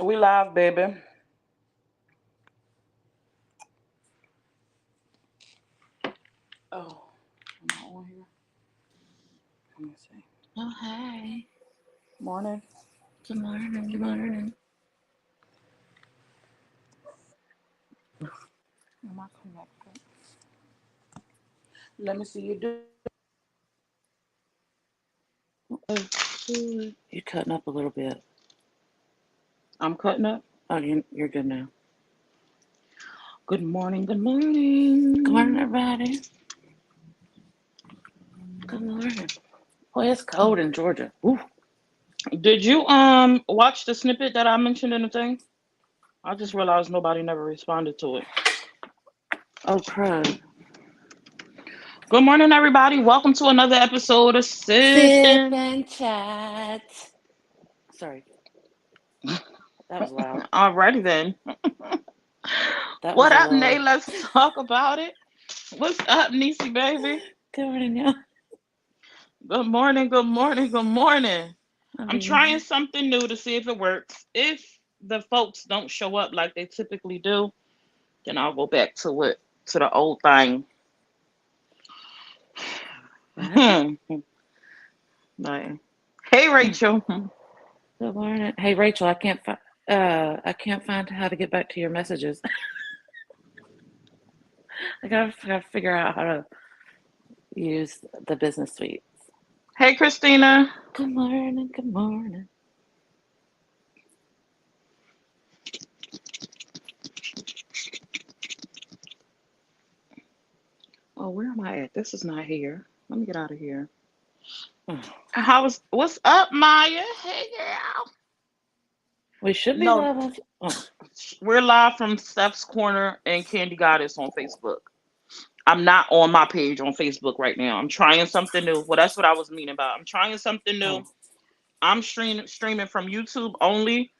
We live, baby. Oh, am I on here? Let me see. Oh, hi. Morning. Good morning. Good morning. Am I connected? Let me see you do. Oh, you're cutting up a little bit. I'm cutting up. Oh, you're good now. Good morning. Good Good morning, morning. everybody. Good morning. Boy, it's cold in Georgia. Ooh. Did you watch the snippet that I mentioned in the thing? I just realized nobody never responded to it. Oh, crud. Good morning, everybody. Welcome to another episode of Sip Sipping. and chat. Sorry, that was loud. Alrighty then. That What was a up, little. Nay? Let's talk about it. What's up, Niecy baby? Good morning, y'all. Good morning. Good morning. Good morning. I I'm mean, trying something new to see if it works. If the folks don't show up like they typically do, then I'll go back to it to the old thing. well, Like, hey, Rachel. good morning. Hey, Rachel, I can't find how to get back to your messages. I gotta figure out how to use the business suite. Hey, Christina. Good morning. Good morning. Oh, where am I at? This is not here. Let me get out of here. Oh, What's up, Maya? Hey, girl. we should be No, live on. Oh, we're live from Steph's Corner and Candy Goddess on Facebook. I'm not on my page on Facebook right now. I'm trying something new. Well, that's what I was meaning about. I'm trying something new. oh, I'm streaming from YouTube only,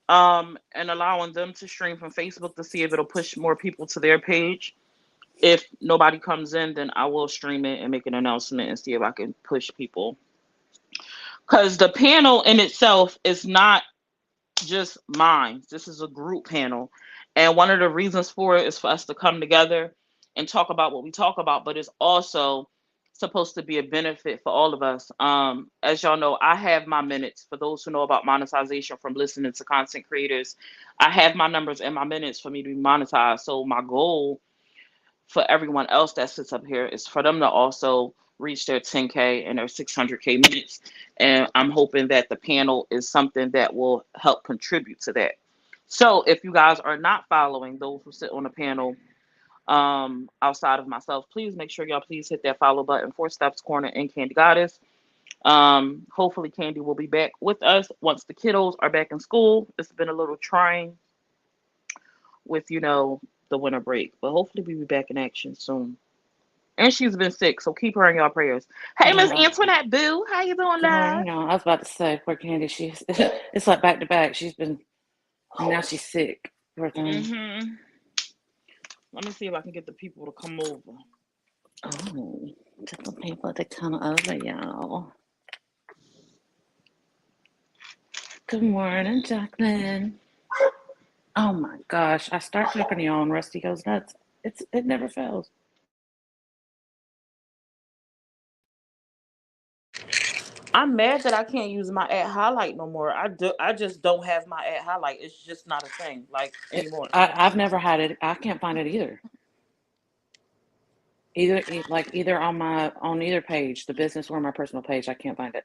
and allowing them to stream from Facebook to see if it'll push more people to their page. If nobody comes in, then I will stream it and make an announcement and see if I can push people. Because the panel in itself is not just mine. This is a group panel. And one of the reasons for it is for us to come together and talk about what we talk about, but it's also supposed to be a benefit for all of us. As y'all know, I have my minutes. For those who know about monetization from listening to content creators, I have my numbers and my minutes for me to be monetized. So my goal for everyone else that sits up here is for them to also reach their 10K and their 600K minutes. And I'm hoping that the panel is something that will help contribute to that. So if you guys are not following those who sit on the panel, outside of myself, please make sure y'all please hit that follow button for Steph's Corner and Candy Goddess. Hopefully Candy will be back with us once the kiddos are back in school. It's been a little trying with, the winter break, but hopefully we'll be back in action soon. And she's been sick, so keep her in your prayers. Hey, Miss yeah. Antoinette Boo, how you doing, Good love? morning, y'all. I was about to say, poor Candy. She's it's like back to back. She's been and now she's sick. Poor thing. Mm-hmm. Let me see if I can get the people to come over. Oh, get the people to come over, y'all. Good morning, Jacqueline. Oh my gosh, I start talking to y'all and Rusty goes nuts. It never fails. I'm mad that I can't use my ad highlight no more. I just don't have my ad highlight. It's just not a thing like anymore. I've never had it. I can't find it either. Either on either page, the business or my personal page, I can't find it.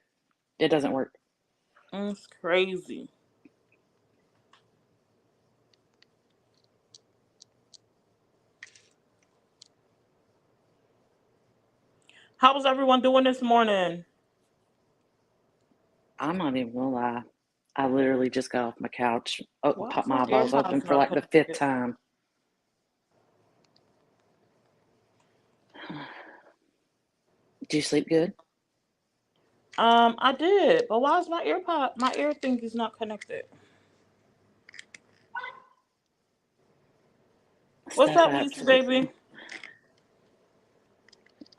It doesn't work. It's crazy. How was everyone doing this morning? I'm not even gonna lie. I literally just got off my couch, Why popped is my my eyeballs open AirPods for not like the fifth connected? time. Do you sleep good? I did, but why is my ear thing is not connected? What's Steph, up, Niecy baby?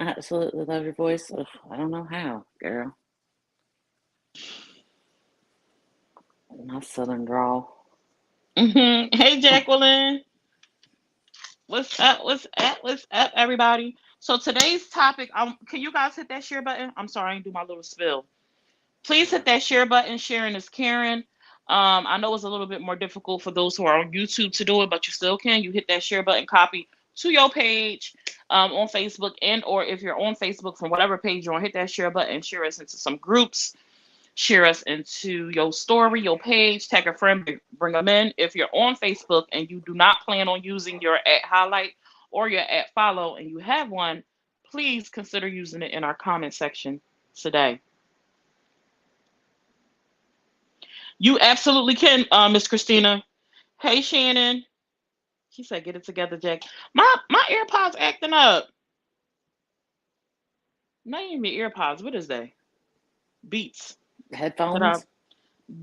I absolutely love your voice. Ugh, I don't know how, girl. My southern drawl. Hey, Jacqueline. What's up? What's up? What's up, everybody? So today's topic, can you guys hit that share button? I'm sorry, I didn't do my little spill. Please hit that share button. Sharing is caring. I know it's a little bit more difficult for those who are on YouTube to do it, but you still can. You hit that share button, copy to your page on Facebook, and or if you're on Facebook from whatever page you're on, hit that share button, share us into some groups, share us into your story, your page, tag a friend, bring them in. If you're on Facebook and you do not plan on using your at highlight or your at follow and you have one, please consider using it in our comment section today. You absolutely can, Miss Christina. Hey, Shannon. She said, "Get it together, Jack." My AirPods acting up. Not even AirPods. What is they? Beats that I Headphones.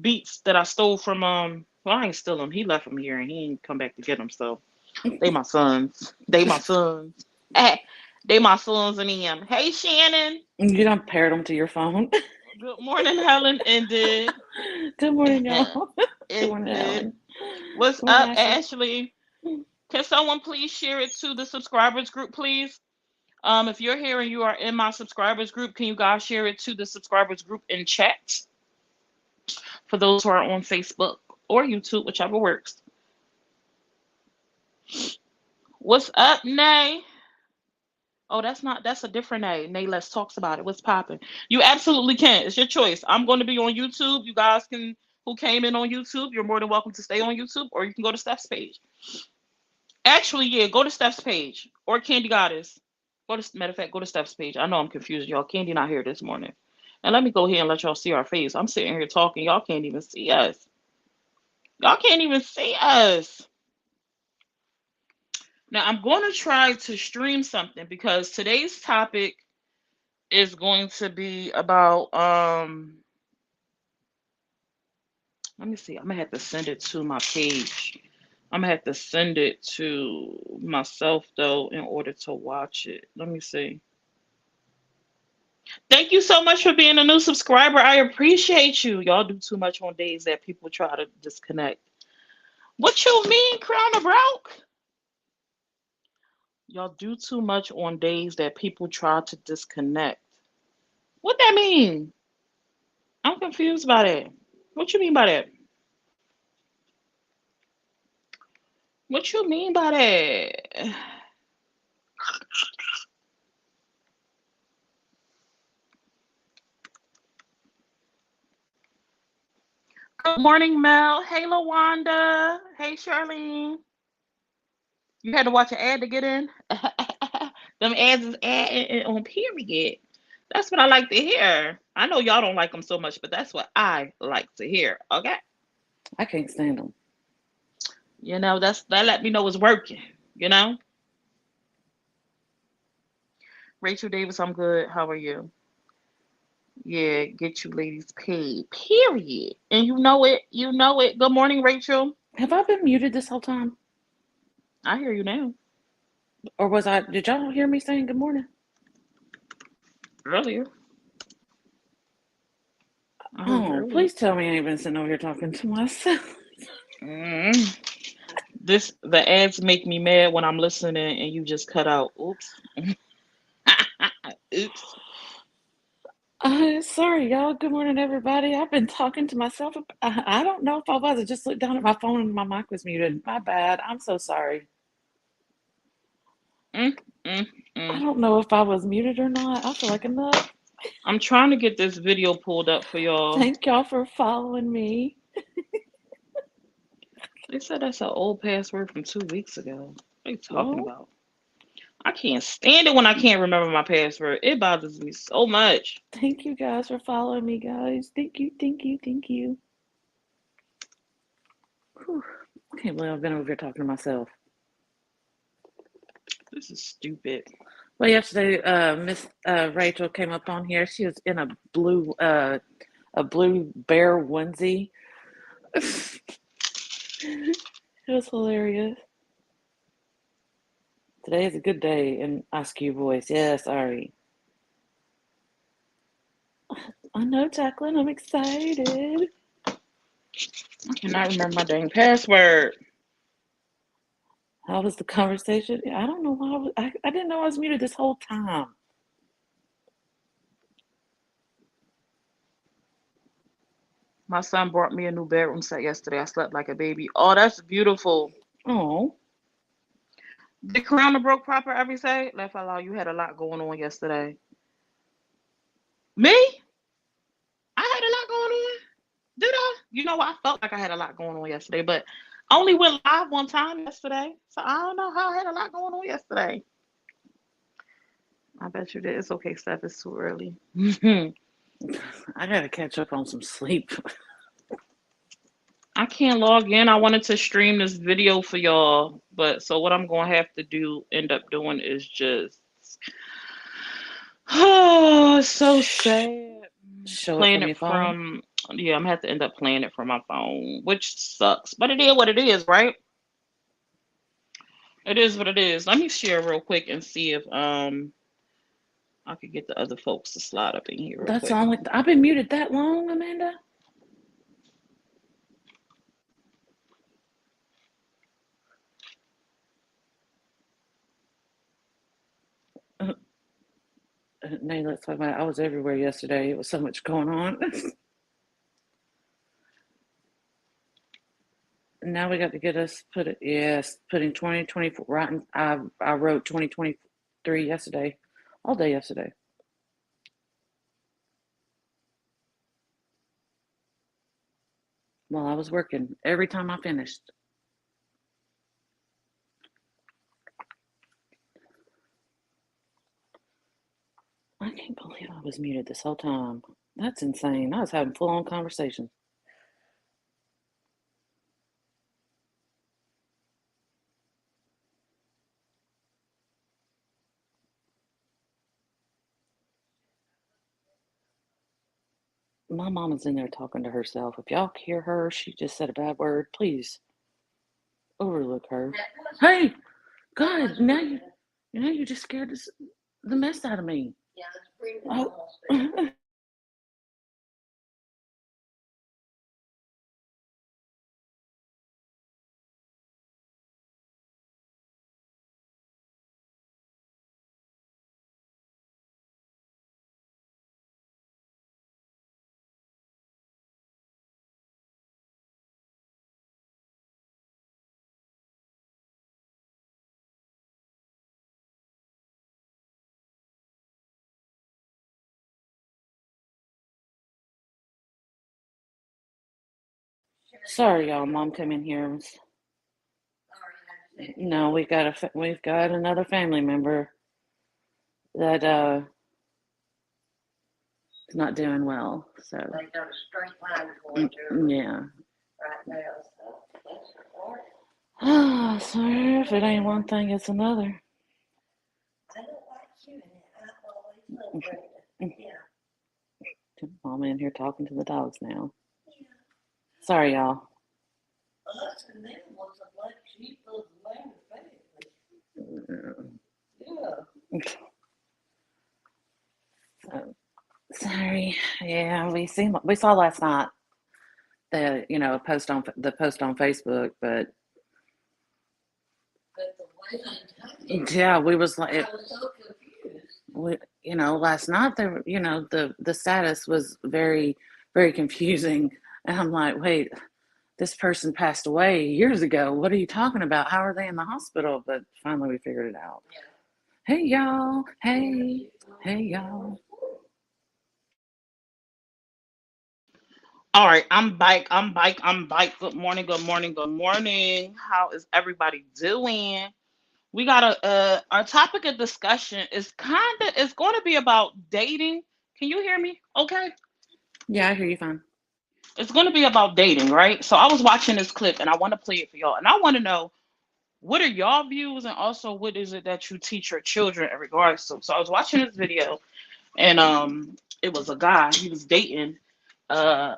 Beats that I stole from Well, I ain't steal them. He left them here and he ain't come back to get them. So they my sons. They my sons. Eh, they my sons and them. Hey, Shannon. You don't pair them to your phone. Good morning, Helen. Ended. Good morning, y'all. Good morning, Ended. Ellen. What's Good morning, up, Ashley. Ashley? Can someone please share it to the subscribers group, please? If you're here and you are in my subscribers group, can you guys share it to the subscribers group in chat for those who are on Facebook or YouTube, whichever works. What's up, Nay? Oh, that's a different Nay. Nay Let's Talks About It. What's popping? You absolutely can. It's your choice. I'm going to be on YouTube. You guys can, who came in on YouTube, you're more than welcome to stay on YouTube, or you can go to Steph's page. Actually, yeah, go to Steph's page or Candy Goddess. Matter of fact, go to Steph's page. I know I'm confused, y'all. Candy not here this morning. And let me go ahead and let y'all see our face. I'm sitting here talking. Y'all can't even see us. Y'all can't even see us. Now I'm going to try to stream something because today's topic is going to be about let me see. I'm gonna have to send it to my page. I'm gonna have to send it to myself though in order to watch it. Let me see. Thank you so much for being a new subscriber. I appreciate you. Y'all do too much on days that people try to disconnect. What you mean, Crown of Broke? Y'all do too much on days that people try to disconnect. What that mean? I'm confused by that. What you mean by that? What you mean by that? Good morning, Mel. Hey, Lawanda. Hey, Charlene. You had to watch an ad to get in? Them ads is ad on period. That's what I like to hear. I know y'all don't like them so much, but that's what I like to hear. Okay? I can't stand them. That let me know it's working. You know? Rachel Davis, I'm good. How are you? Yeah, get you ladies paid. Period. And you know it. You know it. Good morning, Rachel. Have I been muted this whole time? I hear you now. Or was I? Did y'all hear me saying good morning? Earlier. I heard you Oh, earlier. please tell me I ain't been sitting over here talking to myself. Mm. The ads make me mad when I'm listening and you just cut out. Oops. Oops. Sorry, y'all. Good morning, everybody. I've been talking to myself. I don't know if I was. I just looked down at my phone and my mic was muted. My bad. I'm so sorry. Mm, mm, I mm. don't know if I was muted or not. I feel like a nut. I'm trying to get this video pulled up for y'all. Thank y'all for following me. They said that's an old password from 2 weeks ago. What are you talking Well, about? I can't stand it when I can't remember my password. It bothers me so much. thank you guys for following me, guys. Thank you, thank you, thank you. Whew. I can't believe I've been over here talking to myself. This is stupid. Well, yesterday, Miss Rachel came up on here. She was in a blue bear onesie. It was hilarious. Today is a good day in Askew voice. Yes, Ari. I know, Jacqueline. I'm excited. I cannot remember my dang password. How was the conversation? I don't know why I didn't know I was muted this whole time. My son brought me a new bedroom set yesterday. I slept like a baby. Oh, that's beautiful. Oh, Did Crown broke proper every say? Left allow you had a lot going on yesterday. Me? I had a lot going on. Did I? You know, I felt like I had a lot going on yesterday, but I only went live one time yesterday. So I don't know how I had a lot going on yesterday. I bet you did. It's okay, Steph. It's too early. I gotta catch up on some sleep. I can't log in. I wanted to stream this video for y'all, but so what I'm gonna have to do, end up doing, is just oh, it's so sad. Show it Playing from it your phone. from yeah, I'm gonna have to end up playing it from my phone, which sucks, but it is what it is, right? It is what it is. Let me share real quick and see if I could get the other folks to slide up in here real That's quick. only I've been muted that long, Amanda. Nay, let's talk about it. I was everywhere yesterday. It was so much going on. Now we got to get us put it. Yes, putting 2024 right. I wrote 2023 yesterday, all day yesterday. While I was working, every time I finished. I can't believe I was muted this whole time. That's insane. I was having full on conversations. My mama's in there talking to herself. If y'all hear her, she just said a bad word. Please overlook her. Hey, God, now you just scared the mess out of me. Oh. Sorry, y'all. Mom came in here. No, we've got another family member that is not doing well. So they got a straight line going through. Yeah. Right now. Ah, so if it ain't one thing, it's another. I don't like you, and I always celebrate. Yeah. Mom in here talking to the dogs now. Yeah. Sorry, y'all. Us and them was a black sheep of the land of faith. Yeah. So, sorry. Yeah, we saw last night the post on Facebook, but yeah, we was like, I was so confused. Last night there, the status was very, very confusing, and I'm like, wait, this person passed away years ago. What are you talking about? How are they in the hospital? But finally, we figured it out. Yeah. Hey y'all! Hey y'all! All right, I'm bike. I'm bike. I'm bike. Good morning. Good morning. Good morning. How is everybody doing? We got our topic of discussion is it's going to be about dating. Can you hear me? Okay. Yeah, I hear you fine. It's going to be about dating, right? So I was watching this clip and I want to play it for y'all, and I want to know what are y'all views, and also what is it that you teach your children in regards to. So I was watching this video, and it was a guy. He was dating a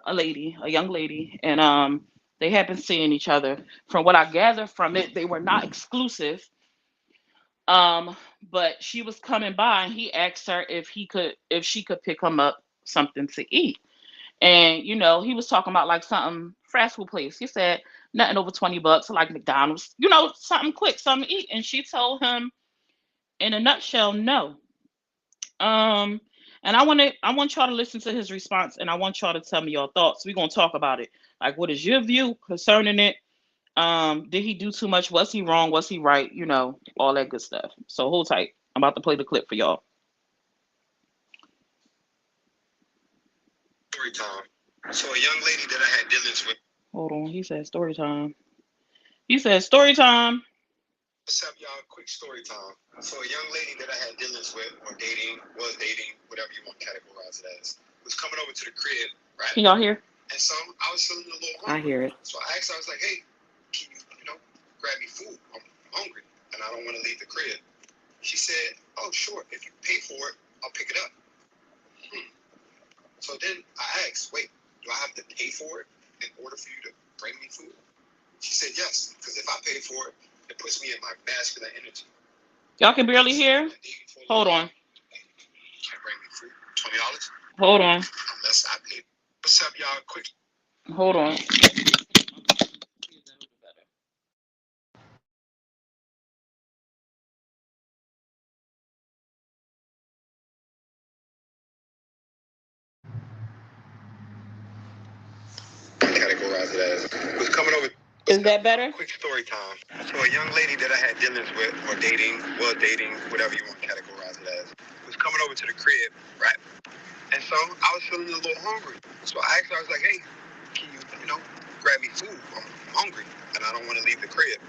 young lady, and they had been seeing each other. From what I gathered from it, they were not exclusive. But she was coming by, and he asked her if she could pick him up something to eat. And he was talking about like something fast food place. He said nothing over $20, like McDonald's, you know, something quick, something to eat. And she told him in a nutshell, no. Um, and I want y'all to listen to his response, and I want y'all to tell me your thoughts. We're gonna talk about it. Like, what is your view concerning it? Did he do too much? Was he wrong? Was he right? You know, all that good stuff. So hold tight. I'm about to play the clip for y'all. Story time. So a young lady that I had dealings with. Hold on. He said story time. He said story time. Let's have y'all a quick story time. So a young lady that I had dealings with, or was dating, whatever you want to categorize it as, was coming over to the crib, right? Can y'all hear? And so I was feeling a little hungry. I hear it. So I asked her, I was like, hey, can you know, grab me food? I'm hungry and I don't want to leave the crib. She said, oh, sure. If you pay for it, I'll pick it up. So then I asked, wait, do I have to pay for it in order for you to bring me food? She said, yes, because if I pay for it, it puts me in my masculine energy. Y'all can barely hear? Hold on. Can't bring me food. $20? Hold on. Unless I pay. What's up, y'all? Quick. Hold on. Categorize it as was coming over. Is that better? Quick story time. So a young lady that I had dealings with, or was dating, whatever you want to categorize it as, was coming over to the crib, right? And so I was feeling a little hungry. So I asked her, I was like, hey, can you know, grab me food? I'm hungry and I don't want to leave the crib.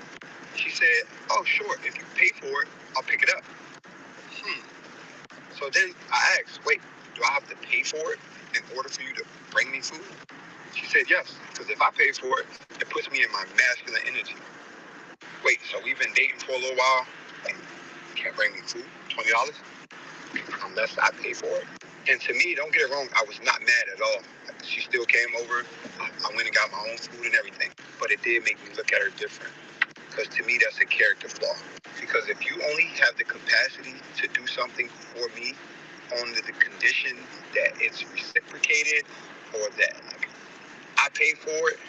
She said, oh, sure. If you pay for it, I'll pick it up. So then I asked, wait, do I have to pay for it in order for you to bring me food? She said, yes, because if I pay for it, it puts me in my masculine energy. Wait, so we've been dating for a little while and you can't bring me food? $20? Unless I pay for it. And to me, don't get it wrong, I was not mad at all. She still came over. I went and got my own food and everything. But it did make me look at her different. Because to me, that's a character flaw. Because if you only have the capacity to do something for me on the condition that it's reciprocated or that like, I pay for it,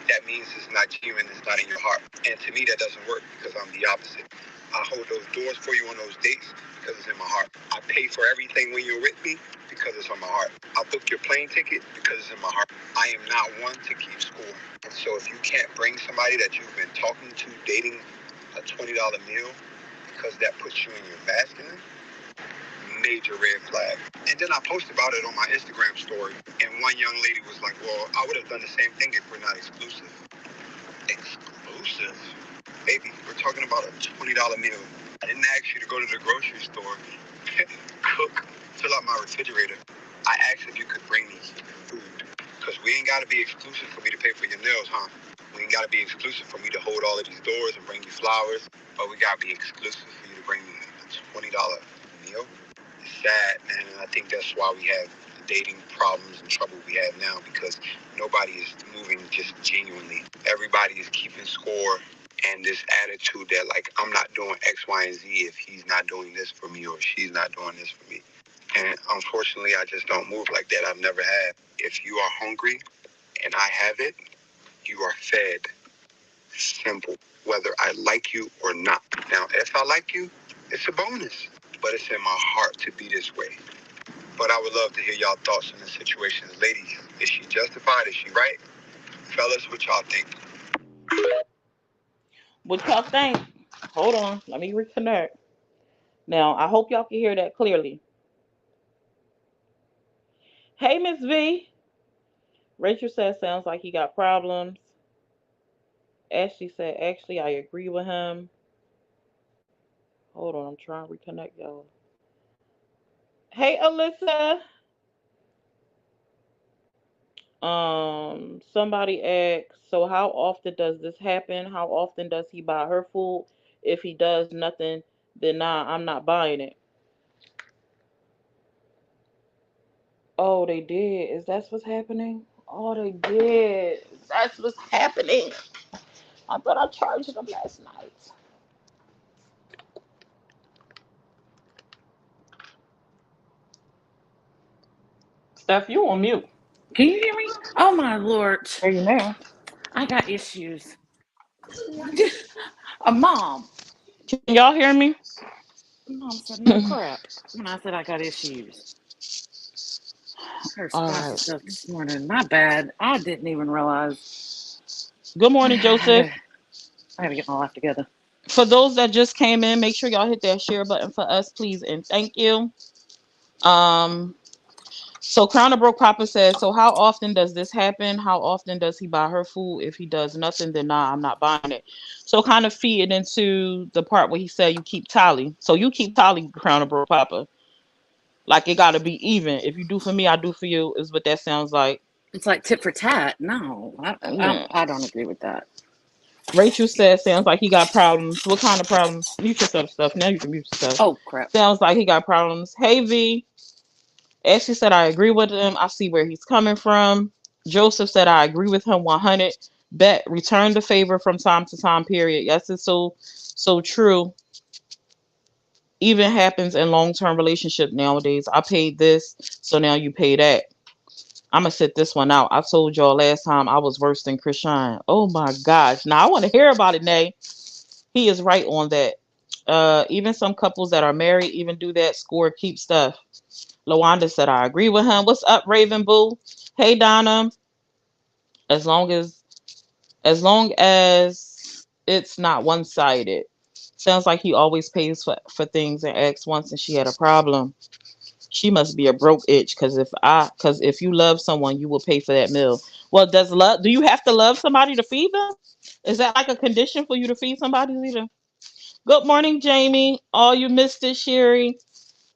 that means it's not genuine, it's not in your heart. And to me, that doesn't work because I'm the opposite. I hold those doors for you on those dates because it's in my heart. I pay for everything when you're with me because it's on my heart. I book your plane ticket because it's in my heart. I am not one to keep score. And so if you can't bring somebody that you've been talking to, dating a $20 meal because that puts you in your masculine, major red flag. And then I posted about it on my Instagram story, and one young lady was like, well, I would have done the same thing if we're not exclusive. Exclusive? Baby, we're talking about a $20 meal. I didn't ask you to go to the grocery store, cook, fill out my refrigerator. I asked if you could bring me food. Because we ain't got to be exclusive for me to pay for your nails, huh? We ain't got to be exclusive for me to hold all of these doors and bring you flowers. But we got to be exclusive for you to bring me a $20 meal. It's sad, man. And I think that's why we have the dating problems and trouble we have now, because nobody is moving just genuinely. Everybody is keeping score, and this attitude that, like, I'm not doing X, Y, and Z if he's not doing this for me or she's not doing this for me. And unfortunately, I just don't move like that. I've never had. If you are hungry and I have it, you are fed. Simple. Whether I like you or not. Now, if I like you, it's a bonus. But it's in my heart to be this way. But I would love to hear y'all thoughts on this situation. Ladies, is she justified? Is she right? Fellas, what y'all think? What y'all think? Hold on. Let me reconnect. Now, I hope y'all can hear that clearly. Hey, Miss V. Rachel said, sounds like he got problems. Ashley said, actually, I agree with him. Hold on. I'm trying to reconnect y'all. Hey, Alyssa. Somebody asked, so how often does this happen? How often does he buy her food? If he does nothing, then nah, I'm not buying it. Oh, they did. Is that what's happening? Oh, they did. That's what's happening. I thought I charged them last night. Steph, you on mute. Can you hear me? Oh my Lord. There you now. I got issues. A mom. Can y'all hear me? Mom said no crap when I said I got issues. Her All spicy right. stuff this morning. My bad. I didn't even realize. Good morning, I Joseph. gotta get my life together. For those that just came in, make sure y'all hit that share button for us, please, and thank you. Um, so Crown of Broke Papa says, so how often does this happen? How often does he buy her food? If he does nothing, then nah, I'm not buying it. So kind of feed it into the part where he said you keep tally. So you keep tally, Crown of Broke Papa. Like it gotta be even. If you do for me, I do for you, is what that sounds like. It's like tit for tat. No, Yeah. I don't agree with that. Rachel says sounds like he got problems. What kind of problems? Mute yourself stuff. Now you can mute yourself. Oh crap. Sounds like he got problems. Hey V. Ashley said I agree with him. I see where he's coming from. Joseph said I agree with him 100. Bet return the favor from time to time. Period. Yes, it's so true. Even happens in long term relationship nowadays. I paid this, so now you pay that. I'm gonna sit this one out. I told y'all last time I was worse than Krishan. Oh my gosh! Now I want to hear about it, Nay. He is right on that. Even some couples that are married even do that. Score keep stuff. Lawanda said I agree with him. What's up, Raven Boo? Hey Donna. As long as it's not one sided. Sounds like he always pays for things and asks once and she had a problem. She must be a broke itch because if you love someone, you will pay for that meal. Well, do you have to love somebody to feed them? Is that like a condition for you to feed somebody, Lita? Good morning, Jamie. Oh, you missed it, Sherry.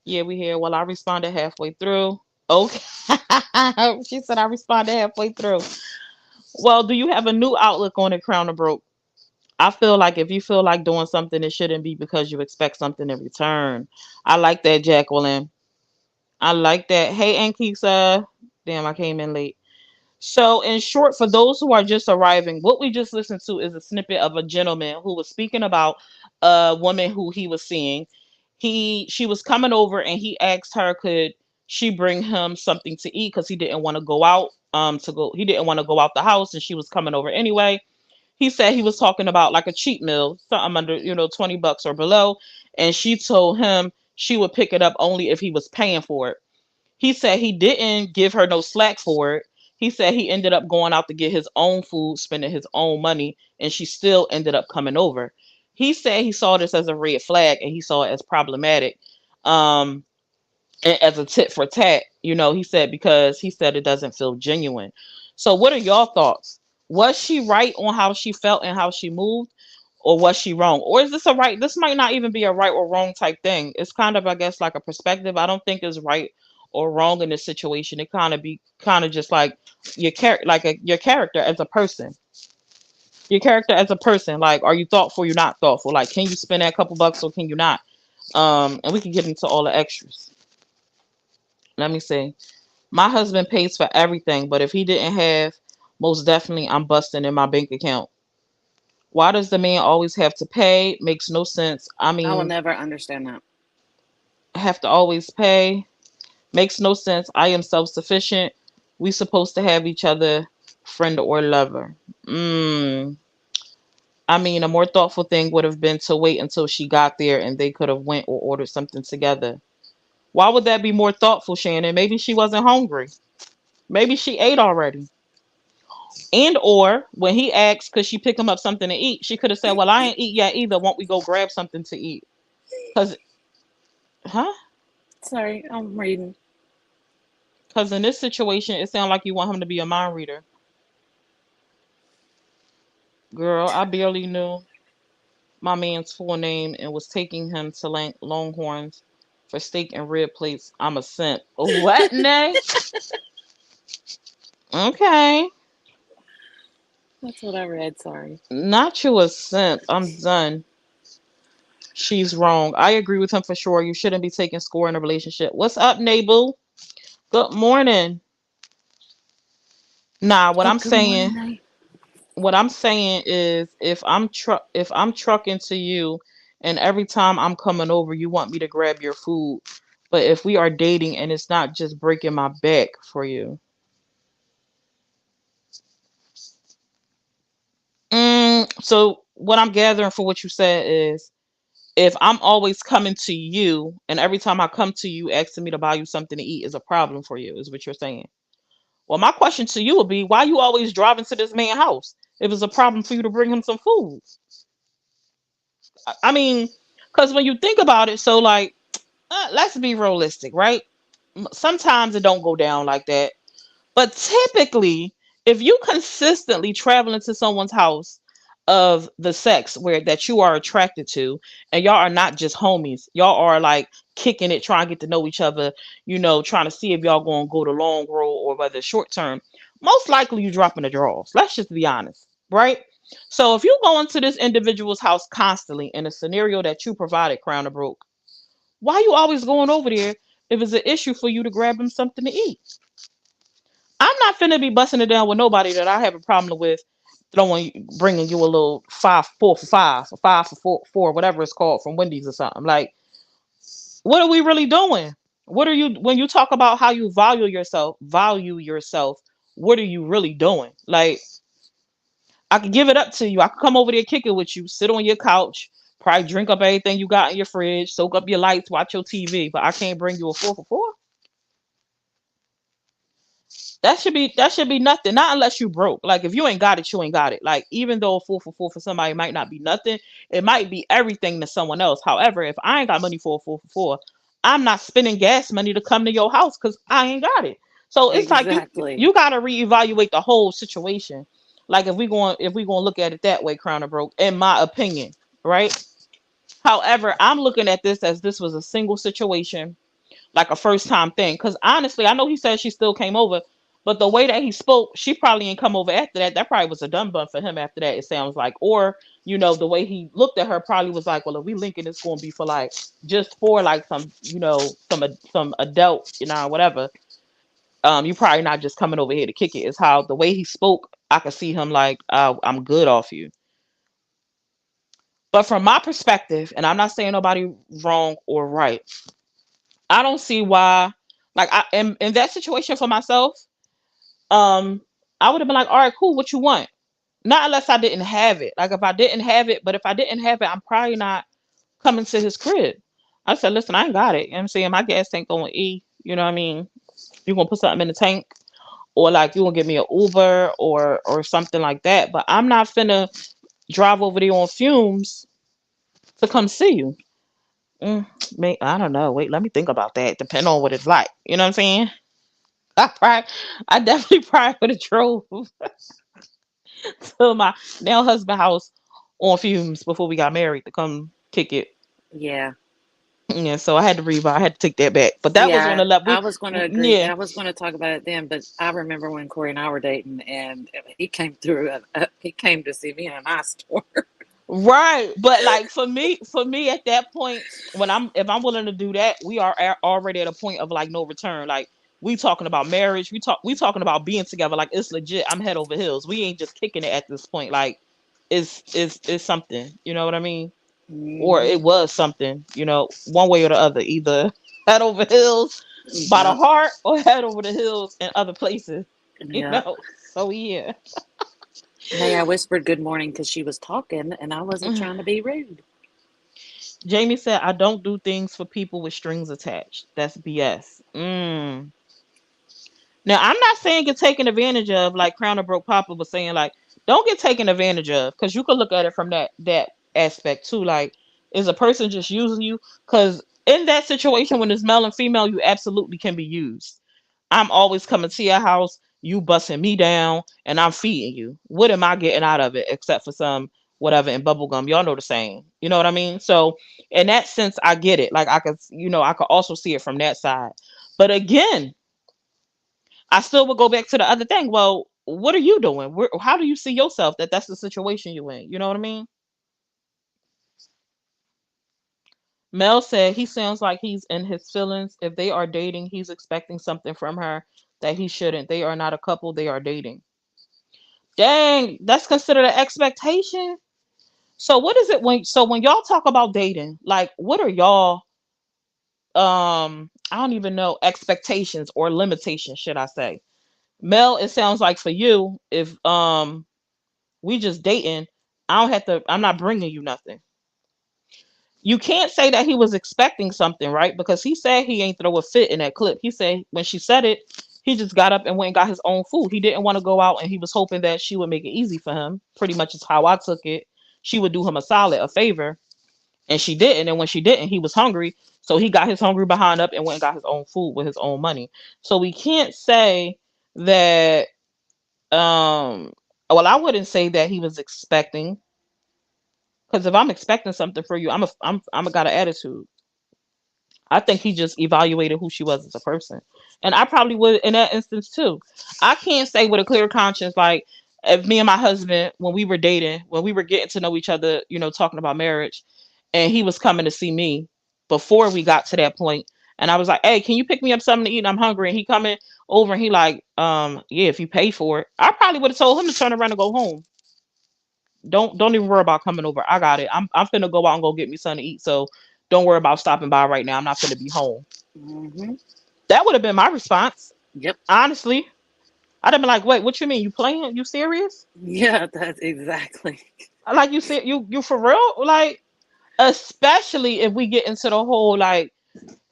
Yeah, we here. Well, I responded halfway through. Okay. She said I responded halfway through. Well, do you have a new outlook on it, Crown or Broke? I feel like if you feel like doing something, it shouldn't be because you expect something in return. I like that, Jacqueline. I like that. Hey, Ankisa. Damn, I came in late. So, in short, for those who are just arriving, what we just listened to is a snippet of a gentleman who was speaking about a woman who he was seeing. She was coming over and he asked her could she bring him something to eat because he didn't want to go out he didn't want to go out the house and she was coming over anyway. He said he was talking about like a cheap meal, something under, $20 or below, and she told him she would pick it up only if he was paying for it. He said he didn't give her no slack for it. He said he ended up going out to get his own food, spending his own money, and she still ended up coming over. He said he saw this as a red flag and he saw it as problematic. Um, as a tit for tat, he said because he said it doesn't feel genuine. So, what are y'all thoughts? Was she right on how she felt and how she moved, or was she wrong? Or is this a right? This might not even be a right or wrong type thing. It's kind of, I guess, like a perspective. I don't think it's right or wrong in this situation. It kind of just like your character as a person. Your character as a person, like, are you thoughtful? You're not thoughtful. Like, can you spend that couple bucks or can you not? And we can get into all the extras. Let me see. My husband pays for everything, but if he didn't have, most definitely I'm busting in my bank account. Why does the man always have to pay? Makes no sense. I I will mean, never understand that. have to always pay. Makes no sense. I am self sufficient. We supposed to have each other, friend or lover. I mean, a more thoughtful thing would have been to wait until she got there and they could have went or ordered something together. Why would that be more thoughtful, Shannon? Maybe she wasn't hungry. Maybe she ate already. And or when he asked, could she pick him up something to eat? She could have said, "Well, I ain't eat yet either. Won't we go grab something to eat?" Cause, huh? Sorry, I'm reading. Cause in this situation, it sounds like you want him to be a mind reader. Girl, I barely knew my man's full name and was taking him to Longhorns for steak and rib plates. I'm a simp. What, Nay? Okay, That's what I read. Sorry. not you a simp. I'm done. She's wrong. I agree with him for sure. You shouldn't be taking score in a relationship. What's up, Naboo? Good morning. Nah, Oh, good morning, night. what I'm saying is if I'm trucking to you and every time I'm coming over you want me to grab your food, but if we are dating and it's not just breaking my back for you. So what I'm gathering for what you said is, if I'm always coming to you and every time I come to you asking me to buy you something to eat is a problem for you, is what you're saying. Well, my question to you would be, why you always driving to this man's house? If it's a problem for you to bring him some food. I mean, because when you think about it, so like, let's be realistic, right? Sometimes it don't go down like that. But typically, if you consistently travel into someone's house of the sex where that you are attracted to, and y'all are not just homies, y'all are like kicking it, trying to get to know each other, trying to see if y'all gonna go the long road or whether it's short term, most likely you dropping the draws. Let's just be honest, right? So if you go into this individual's house constantly in a scenario that you provided, Crown of Broke, why you always going over there if it's an issue for you to grab him something to eat? I'm not finna be busting it down with nobody that I have a problem with throwing, bringing you a little 5 4 for 5 or 5 for 4, whatever it's called from Wendy's or something. Like, what are we really doing? What are you, when you talk about how you value yourself? What are you really doing? Like, I could give it up to you. I could come over there, kick it with you, sit on your couch, probably drink up everything you got in your fridge, soak up your lights, watch your TV, but I can't bring you a 4 for 4. That should be nothing. Not unless you broke. Like, if you ain't got it, you ain't got it. Like, even though a 4 for 4 for somebody might not be nothing, it might be everything to someone else. However, if I ain't got money for a 4 for 4, I'm not spending gas money to come to your house because I ain't got it. So it's like you Exactly. you gotta reevaluate the whole situation. Like, if we going to look at it that way, Crown of Broke, in my opinion, right? However, I'm looking at this as this was a single situation, like a first time thing. Because honestly, I know he said she still came over, but the way that he spoke, she probably ain't come over after that. That probably was a done bun for him after that, it sounds like. Or, the way he looked at her probably was like, well, if we linking, it's going to be for like, just for like some, some adult, whatever. You probably not just coming over here to kick it. It's how the way he spoke, I could see him like, I'm good off you. But from my perspective, and I'm not saying nobody wrong or right, I don't see why. Like, I in that situation for myself, um, I would have been like, all right, cool, what you want? Not unless I didn't have it. Like, if I didn't have it, but if I didn't have it, I'm probably not coming to his crib. I said, listen, I ain't got it. You know what I'm saying? My gas tank going E. You know what I mean? You gonna put something in the tank, or like you gonna give me an Uber or something like that. But I'm not finna drive over there on fumes to come see you. Mm, I don't know. Wait, let me think about that. Depending on what it's like. You know what I'm saying? I definitely probably would have drove to my now husband house on fumes before we got married to come kick it. Yeah. Yeah, so I had to revive. I had to take that back. But that was on Yeah, the level. I was going to agree. Yeah, I was going to talk about it then, but I remember when Corey and I were dating, and he came through. He came to see me in a nice store. right. But like for me at that point, if I'm willing to do that, we are already at a point of like no return. Like, we talking about marriage. We talking about being together. Like, it's legit. I'm head over heels. We ain't just kicking it at this point. Like, it's something. You know what I mean? Or Hmm. it was something, one way or the other, either head over heels by the Yep. heart or head over the hills in other places, you Yep. know. So yeah. Hey, I whispered good morning because she was talking, and I wasn't trying to be rude. Jamie said, I don't do things for people with strings attached. That's BS. Now, I'm not saying get taken advantage of, like Crown of Broke Papa was saying, like, don't get taken advantage of, because you could look at it from that aspect too. Like, is a person just using you? Because in that situation, when it's male and female, you absolutely can be used. I'm always coming to your house, you busting me down, and I'm feeding you. What am I getting out of it except for some whatever and bubble gum? Y'all know the saying. You know what I mean? So in that sense, I get it. Like, I could also see it from that side. But again, I still would go back to the other thing. Well, what are you doing? How do you see yourself that that's the situation you in? You know what I mean? Mel said he sounds like he's in his feelings. If they are dating, he's expecting something from her that he shouldn't. They are not a couple, they are dating. Dang, that's considered an expectation. So what is it when y'all talk about dating? Like, what are y'all I don't even know, expectations or limitations, should I say? Mel, it sounds like for you, if we just dating, I don't have to. I'm not bringing you nothing. You can't say that he was expecting something, right? Because he said he ain't throw a fit in that clip. He said when she said it, he just got up and went and got his own food. He didn't want to go out, and he was hoping that she would make it easy for him. Pretty much is how I took it. She would do him a solid, a favor, and she didn't. And when she didn't, he was hungry, so he got his hungry behind up and went and got his own food with his own money. So we can't say that. Well, I wouldn't say that he was expecting, because if I'm expecting something for you, I'm a got an attitude. I think he just evaluated who she was as a person. And I probably would in that instance too. I can't say with a clear conscience, like if me and my husband, when we were dating, when we were getting to know each other, talking about marriage, and he was coming to see me before we got to that point, and I was like, hey, can you pick me up something to eat? I'm hungry. And he coming over and he like, yeah, if you pay for it. I probably would have told him to turn around and go home. Don't even worry about coming over. I got it. I'm finna go out and go get me something to eat. So don't worry about stopping by right now. I'm not finna be home. Hmm. That would have been my response. Yep. Honestly. I'd have been like, wait, what you mean? You playing? You serious? Yeah, that's exactly. Like you said, you for real? Like, especially if we get into the whole like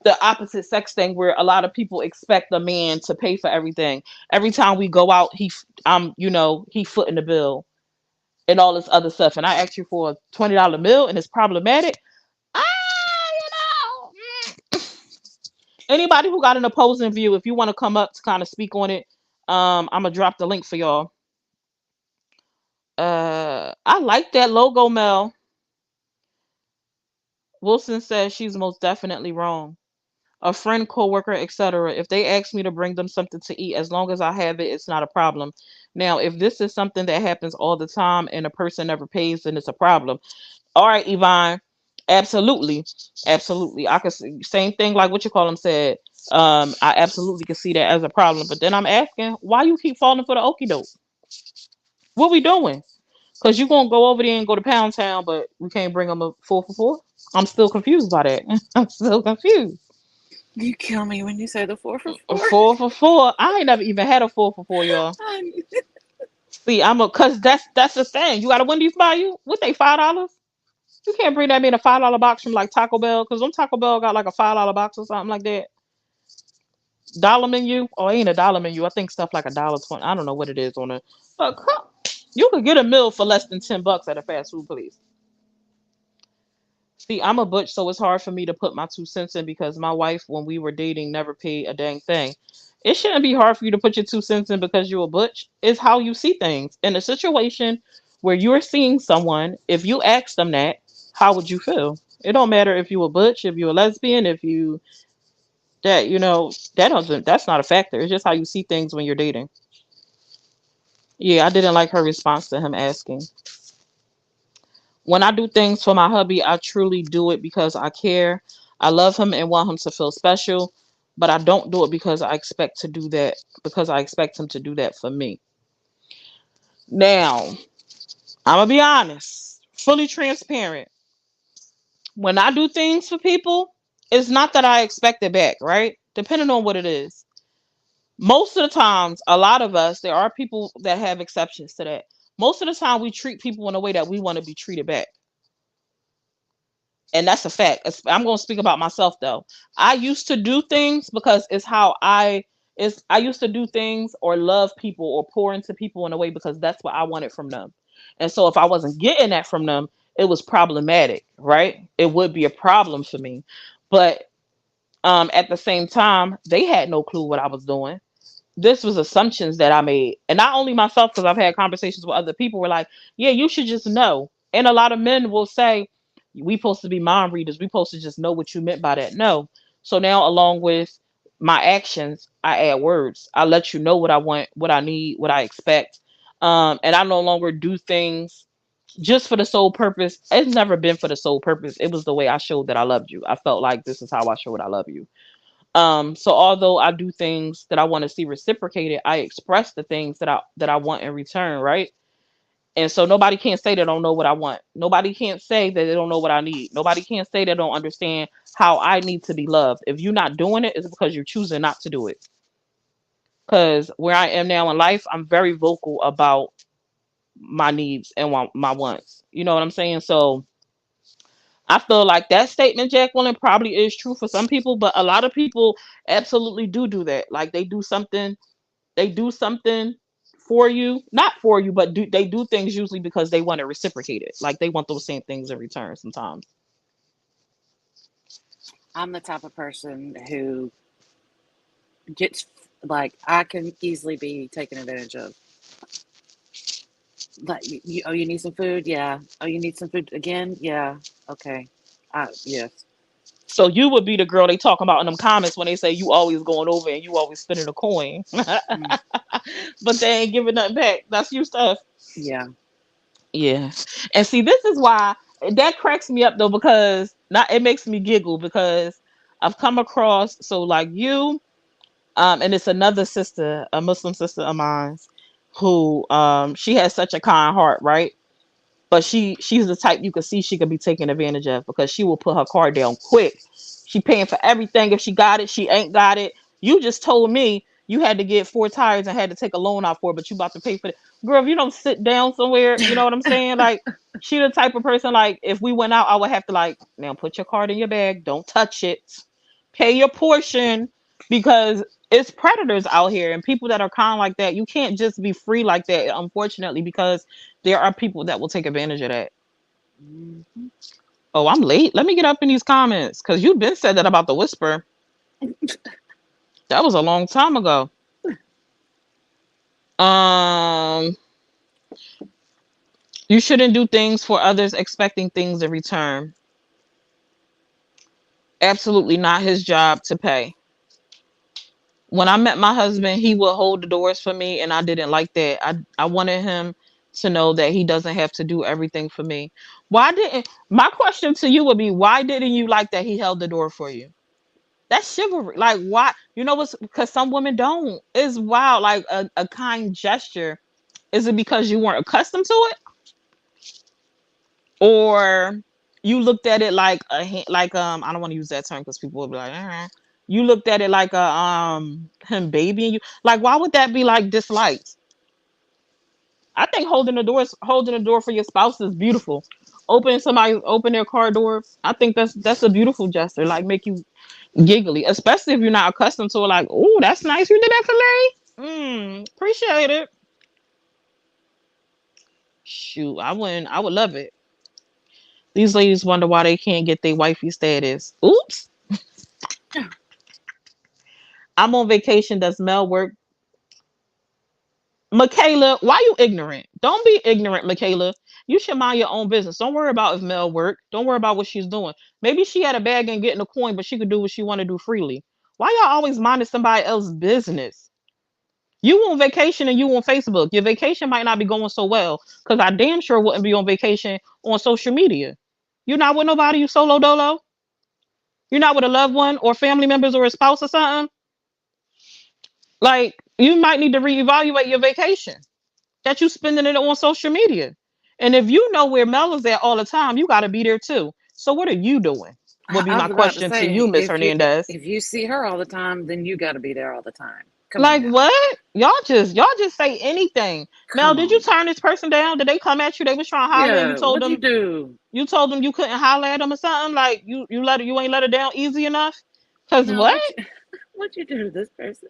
the opposite sex thing where a lot of people expect a man to pay for everything. Every time we go out, he footing the bill and all this other stuff. And I ask you for a $20 meal and it's problematic. Ah, anybody who got an opposing view, if you want to come up to kind of speak on it, I'm gonna drop the link for y'all. I like that logo, Mel. Wilson says she's most definitely wrong. A friend, coworker, etc. If they ask me to bring them something to eat, as long as I have it, it's not a problem. Now, if this is something that happens all the time and a person never pays, then it's a problem. All right, Yvonne. Absolutely, absolutely. I could see, same thing like what you call them said. I absolutely can see that as a problem. But then I'm asking, why you keep falling for the okie doke? What we doing? Cause you gonna go over there and go to Pound Town, but we can't bring them a 4 for 4. I'm still confused by that. I'm still confused. You kill me when you say the 4 for 4. A 4 for 4. I ain't never even had a 4 for 4, y'all. See, cause that's the thing. You got a Wendy's by you? What they $5? You can't bring that in a $5 box from like Taco Bell, cause them Taco Bell got like a $5 box or something like that. Dollar menu, or ain't a dollar menu. I think stuff like $1.20. I don't know what it is on it. But you could get a meal for less than $10 at a fast food place. See, I'm a butch, so it's hard for me to put my 2 cents in because my wife, when we were dating, never paid a dang thing. It shouldn't be hard for you to put your 2 cents in because you're a butch. It's how you see things. In a situation where you're seeing someone, if you ask them that, how would you feel? It don't matter if you a butch, if you a lesbian, if you that's not a factor. It's just how you see things when you're dating. Yeah, I didn't like her response to him asking. When I do things for my hubby, I truly do it because I care. I love him and want him to feel special, but I don't do it because I expect him to do that for me. Now, I'm gonna be honest, fully transparent. When I do things for people, it's not that I expect it back, right? Depending on what it is. Most of the times, a lot of us, there are people that have exceptions to that. Most of the time, we treat people in a way that we want to be treated back. And that's a fact. I'm going to speak about myself though. I used to do things because it's how I used to do things or love people or pour into people in a way because that's what I wanted from them. And so if I wasn't getting that from them, it was problematic, right? It would be a problem for me. But at the same time, they had no clue what I was doing. This was assumptions that I made, and not only myself, because I've had conversations with other people. Were like, yeah, you should just know. And a lot of men will say, we supposed to be mind readers. We supposed to just know what you meant by that. No. So now, along with my actions, I add words. I let you know what I want, what I need, what I expect. And I no longer do things just for the sole purpose. It's never been for the sole purpose. It was the way I showed that I loved you. I felt like this is how I showed I love you. So although I do things that I want to see reciprocated, I express the things that I want in return, right? And so nobody can't say they don't know what I want. Nobody can't say that they don't know what I need. Nobody can't say they don't understand how I need to be loved. If you're not doing it, it's because you're choosing not to do it. Because where I am now in life, I'm very vocal about my needs and my wants. You know what I'm saying? So I feel like that statement, Jacqueline, probably is true for some people, but a lot of people absolutely do that. Like they do something for you, not for you, but they do things usually because they want to reciprocate it. Like they want those same things in return sometimes. I'm the type of person who gets, like, I can easily be taken advantage of. Like, oh, you need some food? Yeah. Oh, you need some food again? Yeah. Okay. Yes. So you would be the girl they talking about in them comments when they say you always going over and you always spending a coin, Mm, but they ain't giving nothing back. That's you stuff. yeah. Yeah, and see, this is why that cracks me up though, because not it makes me giggle because I've come across so like you, and it's another sister, a Muslim sister of mine, who she has such a kind heart, right? But she's the type you could see she could be taken advantage of because she will put her car down quick. She paying for everything. If she got it, she ain't got it. You just told me you had to get four tires and had to take a loan out for it, but you about to pay for it. Girl, if you don't sit down somewhere, you know what I'm saying? Like she the type of person like if we went out, I would have to like, now put your card in your bag, don't touch it, pay your portion because it's predators out here and people that are kind of like that. You can't just be free like that, unfortunately, because there are people that will take advantage of that. Mhm. Oh, I'm late. Let me get up in these comments because you've been said that about the whisper. That was a long time ago. Um, you shouldn't do things for others expecting things in return. Absolutely not his job to pay. When I met my husband, he would hold the doors for me, and I didn't like that. I wanted him to know that he doesn't have to do everything for me. Why didn't my question to you would be why didn't you like that he held the door for you? That's chivalry. Like why? You know what's because some women don't. It's wild. Like a kind gesture. Is it because you weren't accustomed to it, or you looked at it like like I don't want to use that term because people will be like, you looked at it like a him babying you. Like why would that be like disliked? I think holding the door for your spouse is beautiful. Open their car door. I think that's a beautiful gesture. Like make you giggly, especially if you're not accustomed to it. Like, oh, that's nice. You did that for me. Appreciate it. Shoot, I wouldn't. I would love it. These ladies wonder why they can't get their wifey status. Oops. I'm on vacation. Does Mel work? Michaela, why you ignorant? Don't be ignorant, Michaela. You should mind your own business. Don't worry about if Mel work. Don't worry about what she's doing. Maybe she had a bag and getting a coin, but she could do what she want to do freely. Why y'all always minding somebody else's business? You on vacation and you on Facebook. Your vacation might not be going so well because I damn sure wouldn't be on vacation on social media. You're not with nobody, you solo dolo. You're not with a loved one or family members or a spouse or something. Like you might need to reevaluate your vacation that you spending it on social media. And if you know where Mel is at all the time, you got to be there too. So what are you doing? Would be I my was about to question to you, say, Miss Hernandez. if you see her all the time, then you got to be there all the time. Come on Like now. what? Y'all just say anything. Mel, Come did you on now. turn this person down? Did they come at you? They was trying to holler and Yeah. What'd you do? you told them you couldn't holler at them or something? Like you ain't let her down easy enough? Cause No. what? What'd you do to this person?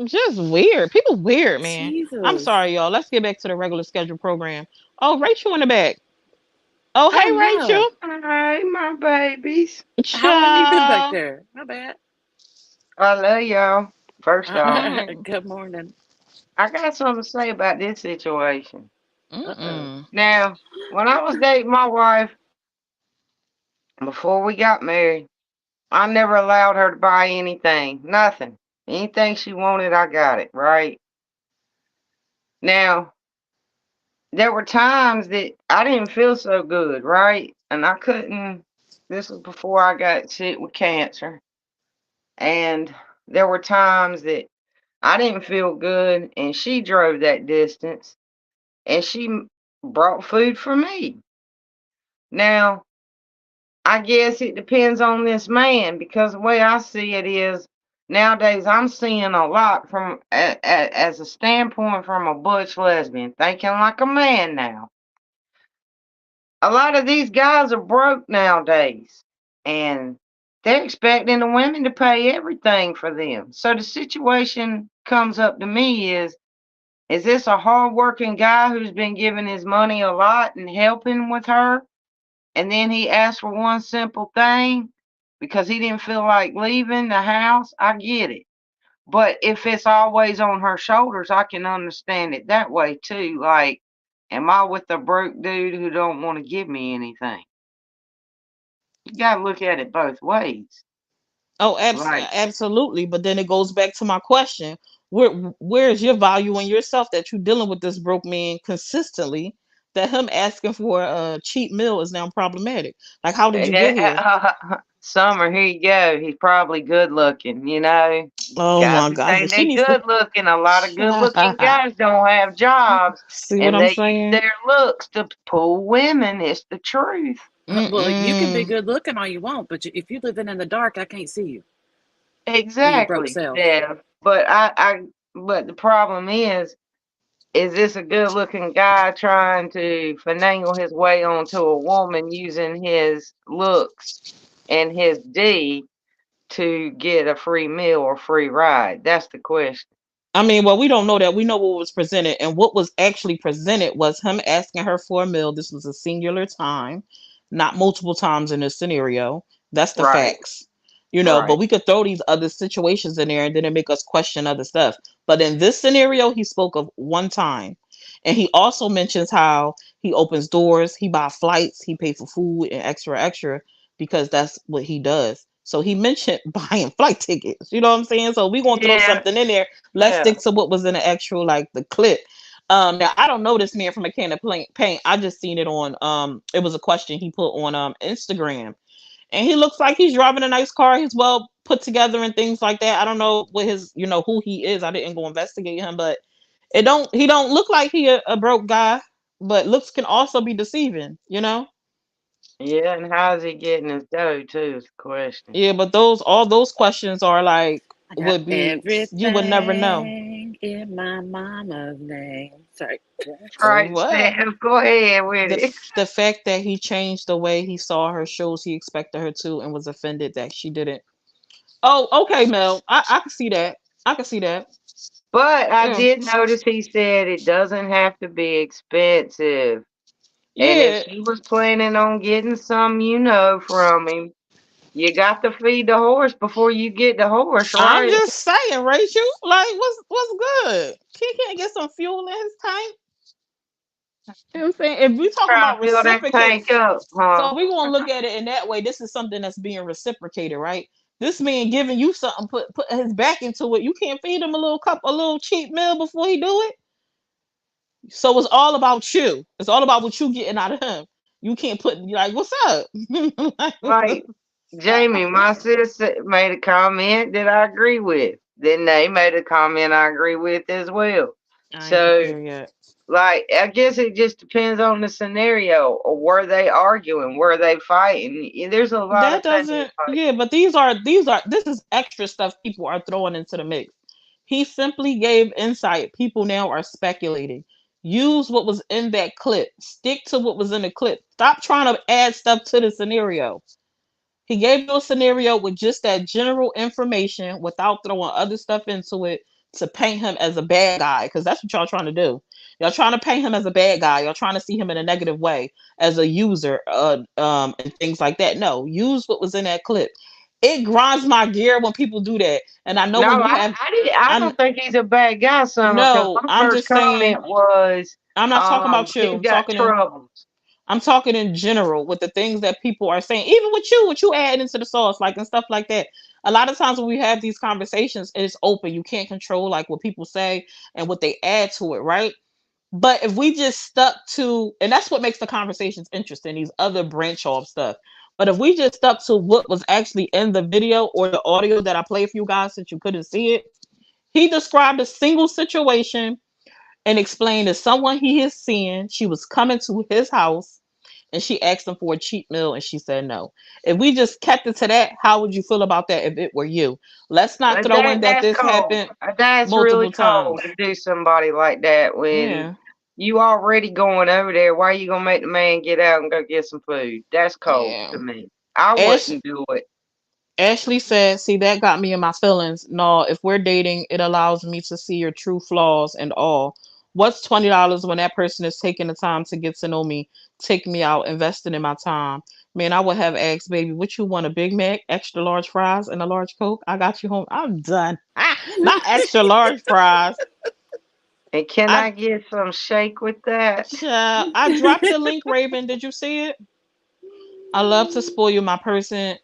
Just weird. People weird, man. I'm Jesus. sorry, y'all. Let's get back to the regular schedule program. Oh, Rachel in the back. Oh, Oh hey yeah. Rachel. Hi, my babies. How long you been back Ciao. there? My bad. I love y'all. First off, Mm. Good morning. I got something to say about this situation. Uh-oh. Mm-mm. Now, when I was dating my wife before we got married, I never allowed her to buy anything, nothing. Anything she wanted, I got it, right? Now, there were times that I didn't feel so good, right? And I couldn't, this was before I got sick with cancer. And there were times that I didn't feel good, and she drove that distance, and brought food for me. Now, I guess it depends on this man because the way I see it is Nowadays, I'm seeing a lot from as a standpoint from a butch lesbian, thinking like a man now. A lot of these guys are broke nowadays, and they're expecting the women to pay everything for them. So the situation comes up to me is this a hardworking guy who's been giving his money a lot and helping with her? And then he asked for one simple thing because he didn't feel like leaving the house. I get it. But if it's always on her shoulders, I can understand it that way too. Like, am I with a broke dude who don't want to give me anything? You gotta look at it both ways. Oh, Like, absolutely. But then it goes back to my question: where is your value in yourself that you're dealing with this broke man consistently? That him asking for a cheap meal is now problematic. Like, how did you get here? Summer, here you go. He's probably good looking, you know. Oh Guys my who gosh, say but she they needs to good looking, a lot of good looking guys don't have jobs see what and I'm they use saying. their looks to pull women. It's the truth. Well, you can be Mm-mm. good looking all you want, but if you're living in the dark, I can't see you and your broke Exactly, self. Steph. But the problem is this a good looking guy trying to finagle his way onto a woman using his looks and his D to get a free meal or free ride? That's the question. I mean, well, we don't know that. We know what was presented, and what was actually presented was him asking her for a meal. This was a singular time, not multiple times in this scenario. That's the Right, facts, But right. we could throw these other situations in there, and then it make us question other stuff. But in this scenario, he spoke of one time, and he also mentions how he opens doors, he buy flights, he pay for food and extra extra because that's what he does. So he mentioned buying flight tickets. You know what I'm saying? So we gonna throw Yeah, something in there. Let's yeah. stick to what was in the actual like the clip. Now I don't know this man from a can of paint. I just seen it on it was a question he put on Instagram. And he looks like he's driving a nice car. He's well put together and things like that. I don't know what his, who he is. I didn't go investigate him, but he don't look like he a broke guy, but looks can also be deceiving. Yeah, and how's he getting his dough too is the question. Yeah, but all those questions are like I got would be you would never know. everything in my mama's name. Sorry. That's right, What? Steph. Go ahead with the it. the fact that he changed the way he saw her shows he expected her to and was offended that she didn't. Oh, okay, Mel. I can see that. I can see that. But I Yeah. did notice he said it doesn't have to be expensive. And if Yeah. she was planning on getting some, from him, you got to feed the horse before you get the horse, I'm right? just saying, Rachel. Like, what's good? He can't get some fuel in his tank. You know what I'm saying? If we talking Trying about to fill that reciprocate, tank up, huh? so we gonna look at it in that way. This is something that's being reciprocated, right? This man giving you something, put his back into it. You can't feed him a little cheap meal before he do it. So it's all about you. It's all about what you getting out of him. You can't put like, what's up? Like, Like Jamie, my sister made a comment that I agree with. Then they made a comment I agree with as well. I ain't get So, there yet. like, I guess it just depends on the scenario or were they arguing, were they fighting? There's a lot That of things. doesn't, yeah, but these are this is extra stuff people are throwing into the mix. He simply gave insight. People now are speculating. Use what was in that clip. Stick to what was in the clip. Stop trying to add stuff to the scenario. He gave you a scenario with just that general information without throwing other stuff into it to paint him as a bad guy, because that's what y'all trying to do. Y'all trying to paint him as a bad guy. Y'all trying to see him in a negative way as a user, and things like that. No, use what was in that clip. It grinds my gear when people do that, and I know No, when you have, I I'm don't think he's a bad guy, Summer, because no, my I'm first just saying. comment was, I'm not talking about you. he's got troubles. I'm talking in general with the things that people are saying, even with you, what you add into the sauce, like and stuff like that. A lot of times when we have these conversations, it's open. You can't control like what people say and what they add to it, right? But if we just stuck to, and that's what makes the conversations interesting, these other branch off stuff. But if we just stuck to what was actually in the video or the audio that I played for you guys since you couldn't see it, he described a single situation and explained that someone he is seeing, she was coming to his house and she asked him for a cheat meal and she said no. If we just kept it to that, how would you feel about that if it were you? Let's not throw in that That's this cold. happened That's really multiple cold times. to do somebody like that when Yeah, you already going over there. Why you gonna make the man get out and go get some food? That's cold yeah. to me. I Ash wouldn't do it. Ashley said, "See, that got me in my feelings. No, if we're dating, it allows me to see your true flaws and all. What's $20 when that person is taking the time to get to know me, take me out, investing in my time? Man, I would have asked, baby, what you want? A Big Mac, extra large fries, and a large Coke? I got you home. I'm done. Ah, not extra large fries. And can I I get some shake with that? I dropped the link, Raven. Did you see it? I love to spoil you, my person.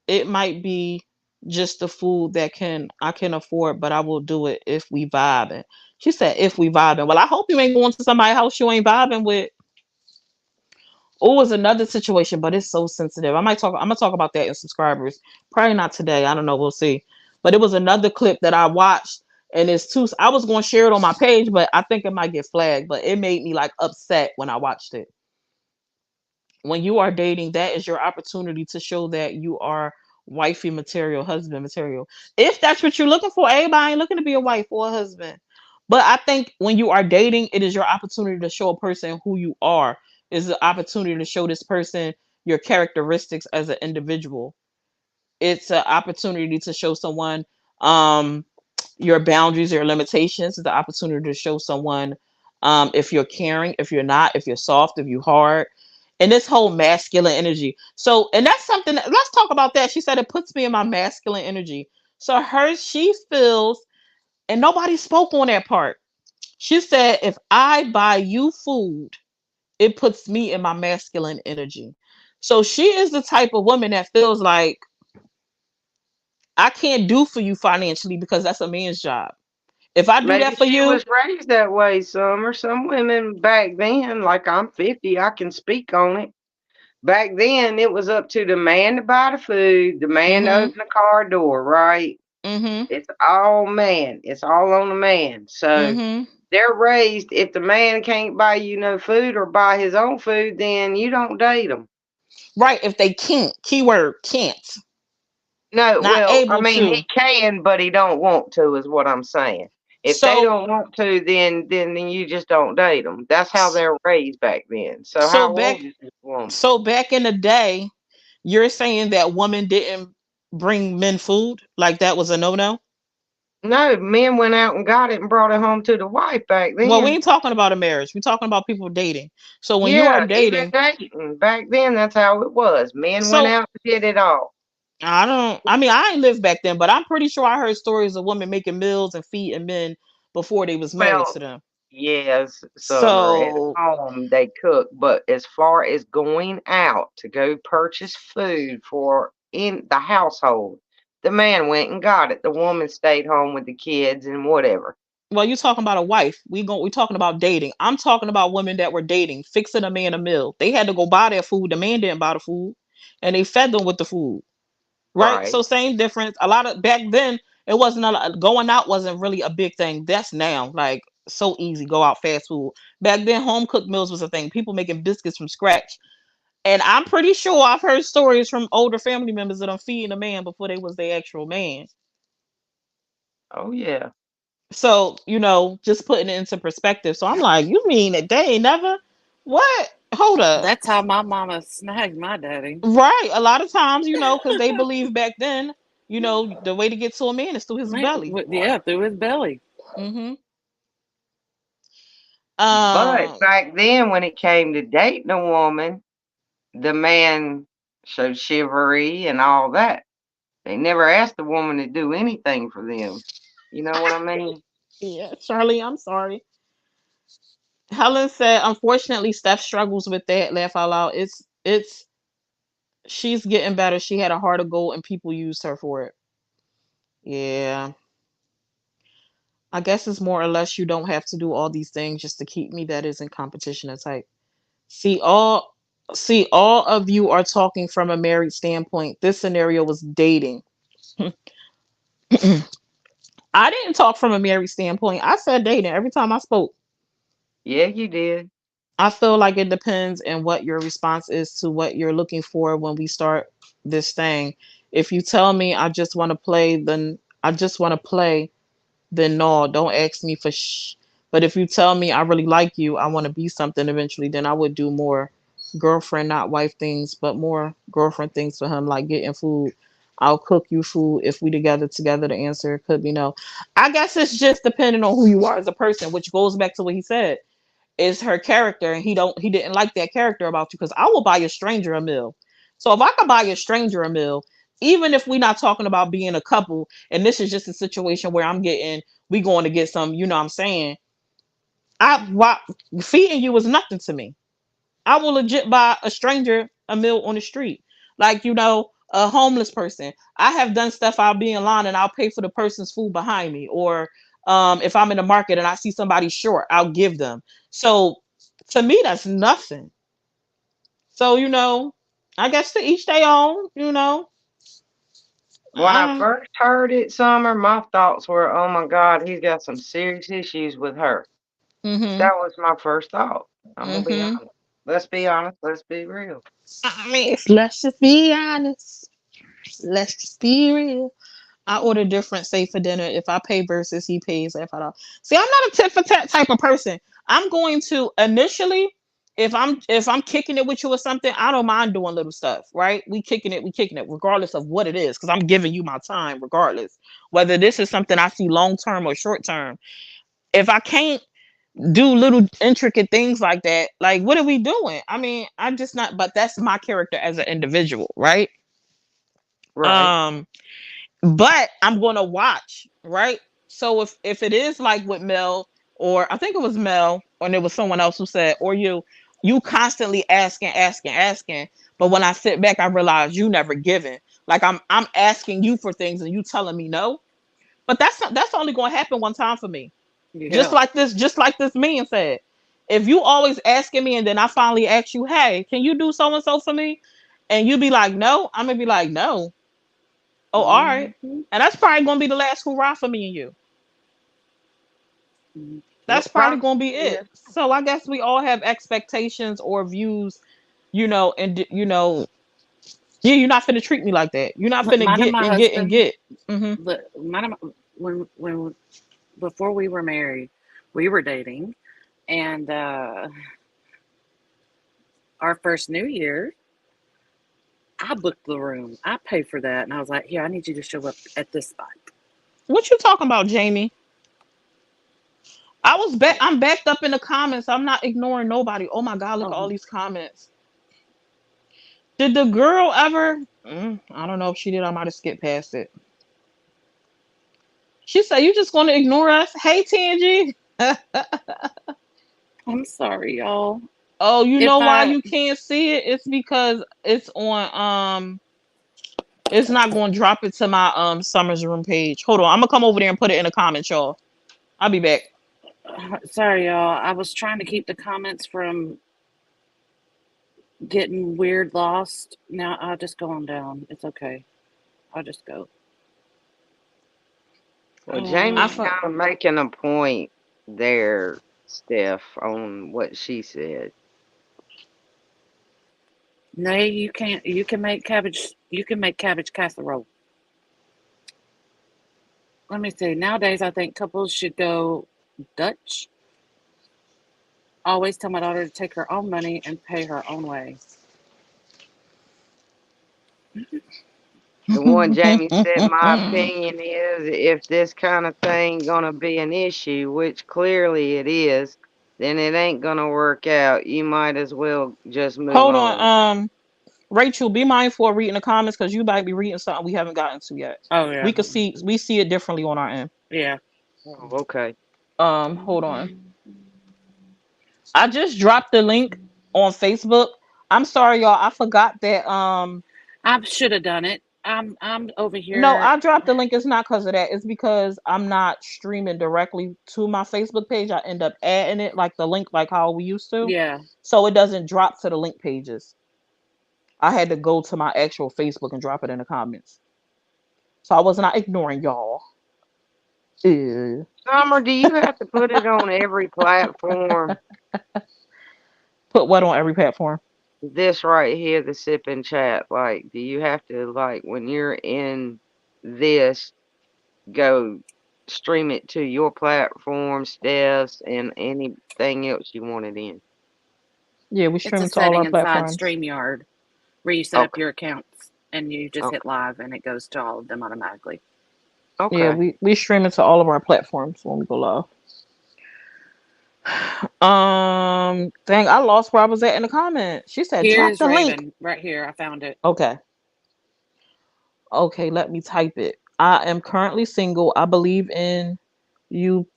It might be just the food that can I can afford, but I will do it if we vibing. She said if we vibing. Well, I hope you ain't going to somebody's house you ain't vibing with. Oh, it's another situation, but it's so sensitive. I'm gonna talk about that in subscribers. Probably not today. I don't know. We'll see. But it was another clip that I watched, and it's too. I was going to share it on my page, but I think it might get flagged. But it made me like upset when I watched it. When you are dating, that is your opportunity to show that you are wifey material, husband material. If that's what you're looking for, everybody ain't looking to be a wife or a husband. But I think when you are dating, it is your opportunity to show a person who you are. Is the opportunity to show this person your characteristics as an individual. It's an opportunity to show someone um your boundaries, your limitations. It's the opportunity to show someone if you're caring, if you're not, if you're soft, if you're hard, and this whole masculine energy. So, and that's something. Let's talk about that. She said it puts me in my masculine energy. So she feels, and nobody spoke on that part. She said, if I buy you food, it puts me in my masculine energy. So she is the type of woman that feels like I can't do for you financially because that's a man's job. If I do Maybe that for she you, was raised that way, Summer. Some women back then, like I'm 50, I can speak on it. Back then, it was up to the man to buy the food, the man to mm-hmm, open the car door, right? mm-hmm, It's all man. It's all on the man. So mm-hmm. they're raised, if the man can't buy you no food or buy his own food, then you don't date him. Right, if they can't, keyword can't, No, not well, I able mean, he to. can, but he don't want to, is what I'm saying. If they So don't want to, then you just don't date them. That's how they're raised back then. So so how back old is this woman? so back in the day, you're saying that women didn't bring men food? Like that was a no-no? No, men went out and got it and brought it home to the wife back Well, we then. ain't talking about a marriage. We're talking about people dating. So when you are Yeah, even dating, dating back then, that's how it was. Men went so out and did it all. I mean, I ain't lived back then, but I'm pretty sure I heard stories of women making meals and feeding men before they was married Well, to them. yes, summer at So, home they cook, but as far as going out to go purchase food for in the household, the man went and got it. The woman stayed home with the kids and whatever. well, you talking about a wife. We talking about dating. I'm talking about women that were dating, fixing a man a meal. They had to go buy their food. The man didn't buy the food, and they fed them with the food. Right. So Right. same difference. A lot of back then, it wasn't going out wasn't really a big thing. That's now like so easy. Go out fast food. Back then, home cooked meals was a thing. People making biscuits from scratch. And I'm pretty sure I've heard stories from older family members of them feeding a man before they was their actual man. Oh yeah. So, just putting it into perspective. So I'm like, you mean that they ain't never? What? Hold up. That's how my mama snagged my daddy. Right. A lot of times, because they believe back then, the way to get to a man is through his belly. Yeah, through his belly. Hmm. But Um, back then when it came to dating a woman, the man showed chivalry and all that. They never asked the woman to do anything for them. You know what I mean? yeah, Charlie, I'm sorry. Helen said, unfortunately, Steph struggles with that. Laugh out loud. She's getting better. She had a heart of gold, and people used her for it. Yeah, I guess it's more or less you don't have to do all these things just to keep me. That isn't competition. It's like see all of you are talking from a married standpoint. This scenario was dating. I didn't talk from a married standpoint. I said dating every time I spoke. Yeah, you did. I feel like it depends on what your response is to what you're looking for when we start this thing. If you tell me I just want to play, then I just want to play, then no, don't ask me for But if you tell me I really like you, I want to be something eventually, then I would do more girlfriend, not wife things, but more girlfriend things for him, like getting food. I'll cook you food if we together. The answer could be no. I guess it's just depending on who you are as a person, which goes back to what he said is her character, and he didn't like that character about you. Because I will buy a stranger a meal. So if I could buy a stranger a meal, even if we're not talking about being a couple, and this is just a situation where we going to get some, you know what I'm saying, why, feeding you is nothing to me. I will legit buy a stranger a meal on the street. Like, a homeless person. I have done stuff. I'll be in line and I'll pay for the person's food behind me. Or if I'm in the market and I see somebody short, I'll give them. So to me, that's nothing. So, I guess to each their own. When I Uh, first heard it, Summer, my thoughts were, oh my God, he's got some serious issues with her. mm-hmm. That was my first thought. I'm gonna be Mm-hmm. honest. Let's be honest. Let's be real. I mean, let's just be honest. Let's just be real. I order different, say for dinner. If I pay versus he pays, if I don't. See, I'm not a tit for tat type of person. I'm going to initially, if I'm kicking it with you or something, I don't mind doing little stuff, right? We kicking it, regardless of what it is, because I'm giving you my time, regardless whether this is something I see long term or short term. If I can't do little intricate things like that, like what are we doing? I mean, I'm just not. But that's my character as an individual, right? Right. Um, but I'm gonna watch, right? So if it is like with Mel, or I think it was Mel, or there was someone else who said, or you constantly asking, but when I sit back, I realize you never giving. Like I'm asking you for things and you telling me no. But that's only gonna happen one time for me. Yeah. Just like this man said. If you always asking me and then I finally ask you, hey, can you do so and so for me? And you be like, no, I'm gonna be like, no. Oh, all right. Mm-hmm. And that's probably gonna be the last hurrah for me and you. The That's probably problem gonna be it. is, So I guess we all have expectations or views, and yeah, you're not finna treat me like that. You're not finna Mine and get my and get and husband, get. Hmm. but mine and when before we were married, we were dating, and our first New Year, I booked the room. I paid for that, and I was like, "Here, I need you to show up at this spot." What you talking about, Jamie? I'm backed up in the comments. I'm not ignoring nobody. Oh my god, look at all Oh, these comments. Did the girl ever? I don't know if she did. I might have skipped past it. She said, "You just gonna ignore us?" Hey, Tangy. I'm sorry, y'all. Oh, you If know why I you can't see it? It's because it's not going to drop it to my Summers Room page. Hold on, I'm gonna come over there and put it in the comments, y'all. I'll be back. sorry, y'all, I was trying to keep the comments from getting weird lost. Now I'll just go on down. It's okay. I'll just go. well, I Jamie's Um, for, kind of making a point there, Steph, on what she said. Nay, you can't. You can make cabbage. You can make cabbage casserole. Let me see. Nowadays, I think couples should go Dutch. Always tell my daughter to take her own money and pay her own way. The one Jamie said, my opinion is if this kind of thing gonna be an issue, which clearly it is, then it ain't gonna work out. You might as well just move hold on, on. Rachel, be mindful of reading the comments because you might be reading something we haven't gotten to yet. Oh yeah, We see it differently on our end. yeah. Oh, okay. Hold on. I just dropped the link on Facebook. I'm sorry, y'all. I forgot that. I should have done it. I'm over No, here. I dropped the link. It's not because of that. It's because I'm not streaming directly to my Facebook page. I end up adding it like the link, like how we used to, Yeah. so it doesn't drop to the link pages. I had to go to my actual Facebook and drop it in the comments. So I was not ignoring y'all. Ew. Summer, do you have to put it on every platform? Put what on every platform? This right here, the sip and chat. Like, do you have to like when you're in this, go stream it to your platform, Steph's, and anything else you want it in? Yeah, we It's stream a it to all setting our inside platforms. StreamYard where you set up Okay, your accounts and you just hit okay, live and it goes to all of them automatically. Yeah, okay. we stream it to all of our platforms when we go live. Dang, I lost where I was at in the comment. She said, drop Here's the link. Raven right here. I found it. Okay. Okay, let me type it. I am currently single. I believe in you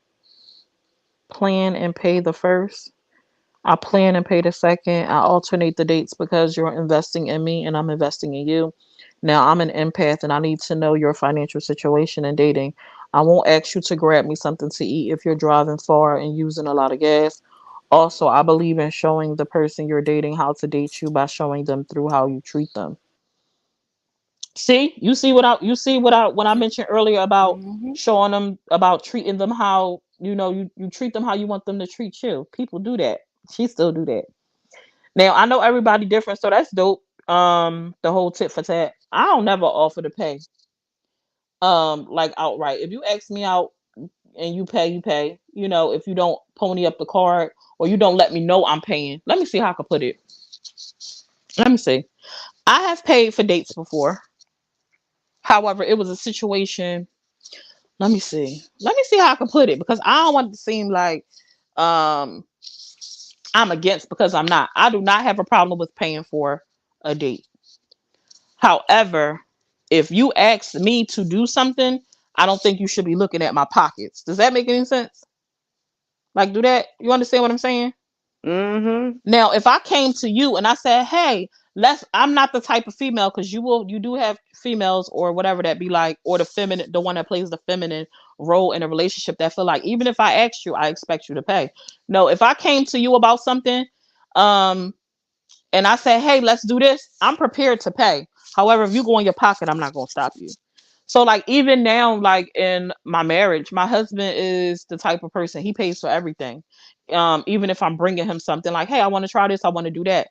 plan and pay the first. I plan and pay the second. I alternate the dates because you're investing in me and I'm investing in you. Now I'm an empath and I need to know your financial situation and dating. I won't ask you to grab me something to eat if you're driving far and using a lot of gas. Also, I believe in showing the person you're dating how to date you by showing them through how you treat them. See, you see what I when I mentioned earlier about Hmm. showing them about treating them how you treat them how you want them to treat you. People do that. She still do that. Now I know everybody different, so that's dope. The whole tit for tat. I don't never offer to pay. Like outright. If you ask me out and you pay, you pay. You know, if you don't pony up the card or you don't let me know I'm paying. Let me see how I can put it. Let me see. I have paid for dates before. However, it was a situation. Let me see. Let me see how I can put it because I don't want it to seem like um I'm against because I'm not. I do not have a problem with paying for a date. However, if you ask me to do something, I don't think you should be looking at my pockets. Does that make any sense? Like, do that? You understand what I'm saying? Mm-hmm. Now, if I came to you and I said, "Hey, let's," I'm not the type of female because you do have females or whatever that be like, or the feminine, the one that plays the feminine role in a relationship that feel like even if I asked you, I expect you to pay. No, if I came to you about something, um, and I say, hey, let's do this, I'm prepared to pay. However, if you go in your pocket, I'm not gonna stop you. So like even now, like in my marriage, my husband is the type of person he pays for everything. Even if I'm bringing him something like, hey, I want to try this, I want to do that.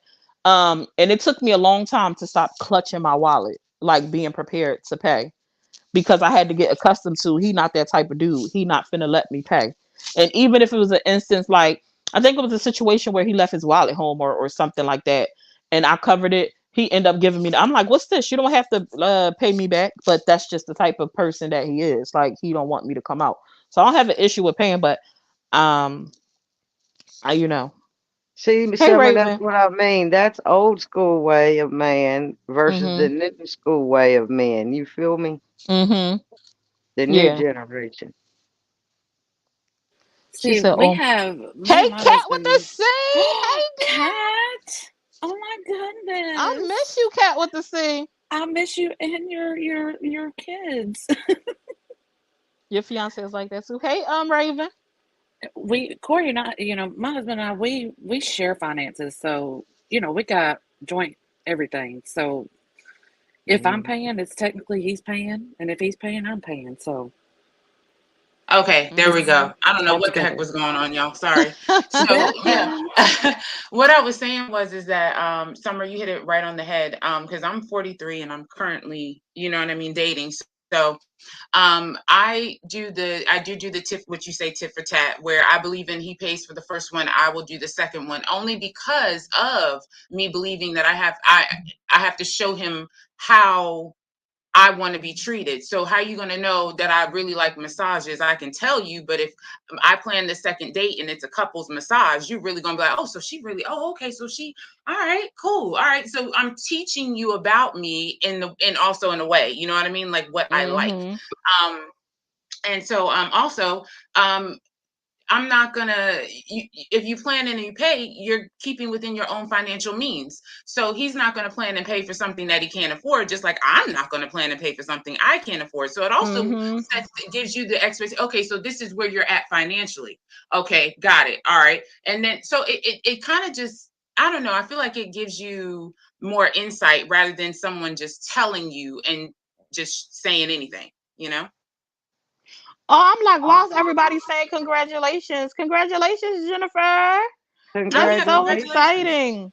And it took me a long time to stop clutching my wallet, like being prepared to pay because I had to get accustomed to he not that type of dude. He not finna let me pay. And even if it was an instance like I think it was a situation where he left his wallet home or something like that, and I covered it. He ended up giving me. I'm like, what's this? You don't have to pay me back, but that's just the type of person that he is. Like he don't want me to come out, so I don't have an issue with paying. But um, I. See, Hey Summer, that's Raven. what I mean. That's old school way of man versus the Mhm. new school way of man. You feel me? Mhm. The new Yeah. generation. She See, said, we "Oh, have me hey, and my cat with the husband. C. Hey, girl. Cat! Oh my I goodness! miss you, cat with the C. I miss you and your kids. Your fiance is like that too. Hey, Raven. We Corey and I, my husband and I, we share finances, so we got joint everything. So if I'm Mm. paying, it's technically he's paying, and if he's paying, I'm paying. So Okay, there we it's go. Mhm. I don't know all what the heck together. was going on, y'all. Sorry. That So yeah, happens. what I was saying was is that Summer, you hit it right on the head. Because I'm 43 and I'm currently, you know what I mean, dating. So I do the tip what you say tit for tat, where I believe in he pays for the first one, I will do the second one, only because of me believing that I have to show him how I want to be treated. So how you going to know that I really like massages? I can tell you, but if I plan the second date and it's a couple's massage, you're really going to be like, oh, so she really, oh, okay, so she, all right, cool, all right. So I'm teaching you about me and also in a way, you know what I mean, like what I like. Mhm. Um, and so also um I'm not gonna. If you plan and you pay, you're keeping within your own financial means. So he's not gonna plan and pay for something that he can't afford. Just like I'm not gonna plan and pay for something I can't afford. So it also Mhm. gives you the expectation. Okay, so this is where you're at financially. Okay, got it. All right, and then so it kind of just I don't know. I feel like it gives you more insight rather than someone just telling you and just saying anything. You know. Oh, I'm like, why is everybody saying congratulations? Congratulations, Jennifer. Oh That's yeah, so Congratulations. congratulations. exciting.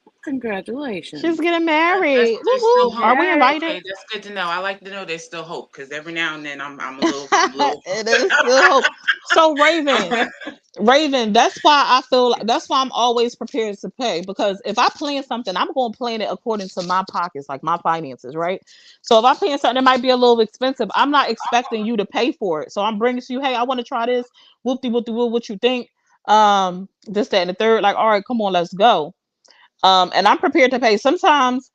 She's Congratulations. getting That's married. Woo there's woo. still hope. Are we Yes. invited? Okay, that's good to know. I like to know there's still hope because every now and then I'm a little. It is still hope. So Raven, that's why I feel like that's why I'm always prepared to pay because if I plan something, I'm going to plan it according to my pockets, like my finances, right? So if I plan something that might be a little expensive, I'm not expecting you to pay for it. So I'm bringing to you, hey, I want to try this. Whoopty whoopty whoop, what you think? This, that, and the third. Like, all right, come on, let's go. And I'm prepared to pay. Sometimes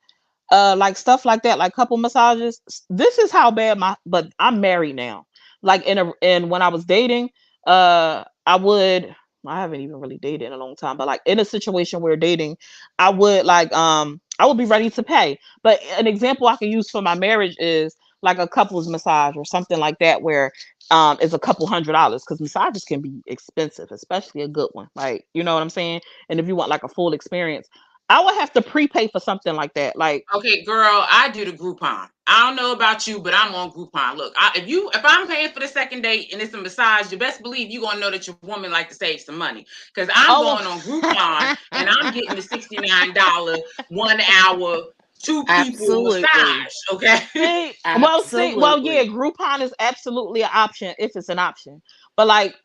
like stuff like that, like couple massages. This is how bad my but I'm married now. Like and when I was dating, I would I haven't even really dated in a long time, but like in a situation where dating, I would be ready to pay. But an example I can use for my marriage is like a couple's massage or something like that where it's a couple $100 because massages can be expensive, especially a good one. Like, you know what I'm saying? And if you want like a full experience, I would have to prepay for something like that. Like, Okay, girl, I do the Groupon. I don't know about you, but I'm on Groupon. Look, if I'm paying for the second date and it's a massage, you best believe you're gonna know that your woman like to save some money. Cause I'm oh, going on Groupon and I'm getting the $69 1 hour two people Absolutely. massage. Okay. well, yeah, Absolutely. Groupon is absolutely an option if it's an option. But like,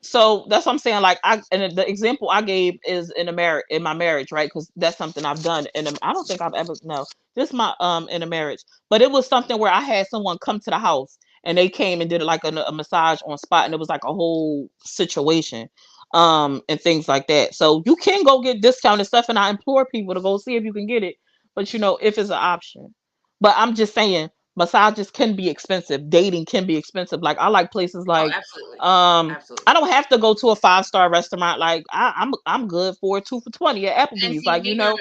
so that's what I'm saying. Like, and the example I gave is in my marriage, right? Because that's something I've done, and I don't think I've ever no, this my in a marriage, but it was something where I had someone come to the house and they came and did like a massage on spot, and it was like a whole situation, and things like that. So you can go get discounted stuff, and I implore people to go see if you can get it, but if it's an option. But I'm just saying, massages can be expensive. Dating can be expensive. Like I like places Oh, like absolutely. um Absolutely. I don't have to go to a 5-star restaurant. Like I'm good for a 2 for 20 at And Applebee's. see, Like neither,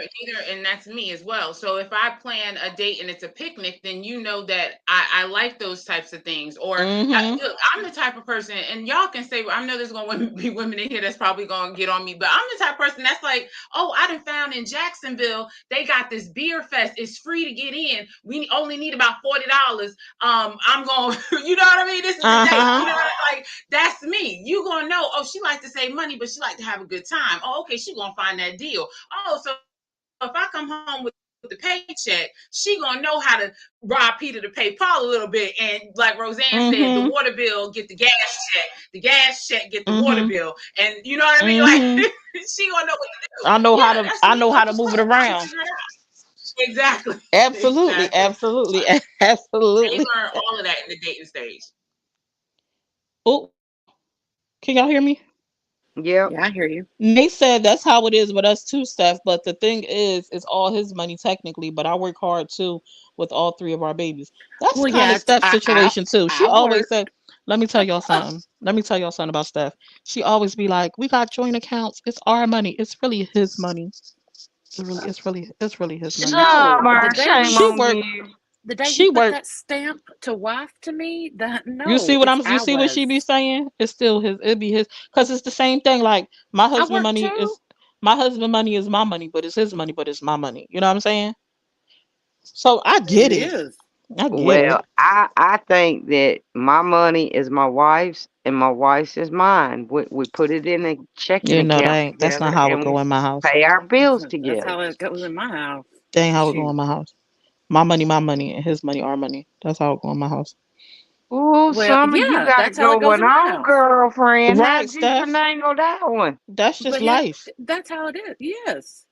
and that's me as well. So if I plan a date and it's a picnic, then you know that I like those types of things. Or mm-hmm. look, I'm the type of person, and y'all can say, I know there's going to be women in here that's probably going to get on me, but I'm the type of person that's like, oh, I done found in Jacksonville they got this beer fest. It's free to get in. We only need about $40. I'm going, you know what I mean? This is a date. Uh-huh. You know what I like? That's me. You gonna know? Oh, she like to save money, but she like to have a good time. Oh, okay, she gonna find that deal. Oh, so if I come home with the paycheck, she gonna know how to rob Peter to pay Paul a little bit. And like Roseanne said, the Mm-hmm. water bill get the gas check, the gas check get the water Mm-hmm. bill, and you know what I mean. Like Mm-hmm. she gonna know what to do. I know how Yeah, to that's I me. know So how to just move it wait. I can around. figure it out. Exactly. Absolutely. Exactly. Absolutely. And you Absolutely. learn all of that in the dating stage. Oh, can y'all hear me? Yep. Yeah, I hear you. Nate said that's how it is with us too, Steph. But the thing is, it's all his money technically. But I work hard too with all three of our babies. That's Well, kind yeah, of Steph's I situation too. She I always work. said, "Let me tell y'all something. Let me tell y'all something about Steph." She always be like, "We got joint accounts. It's our money. It's really his money. It's really his money." No, the Summer, day shame he She on work. you. the day he She put work. that stamp to wife to me, that You see no, what it's I'm. You see what she be ours. saying? It's still his. It be his. Cause it's the same thing. Like I work too. my husband money is my money, but it's his money, but it's my money. You know what I'm saying? So I It get it. is. I get Well, it. I think that my money is my wife's and my wife's is mine. We put it in a checking You know that account ain't. That's not together how it and we go in my house. pay our bills That's together. how it goes in my house. That ain't how it go Shoot. in my house. My money, and his money, our money. That's how it go in my house. Ooh, Well, Summer, you yeah, got it that's how it goes going in my on, house. girlfriend. Right, How'd you Steph. finagle that one? That's just But yeah, life. that's how it is. Yes,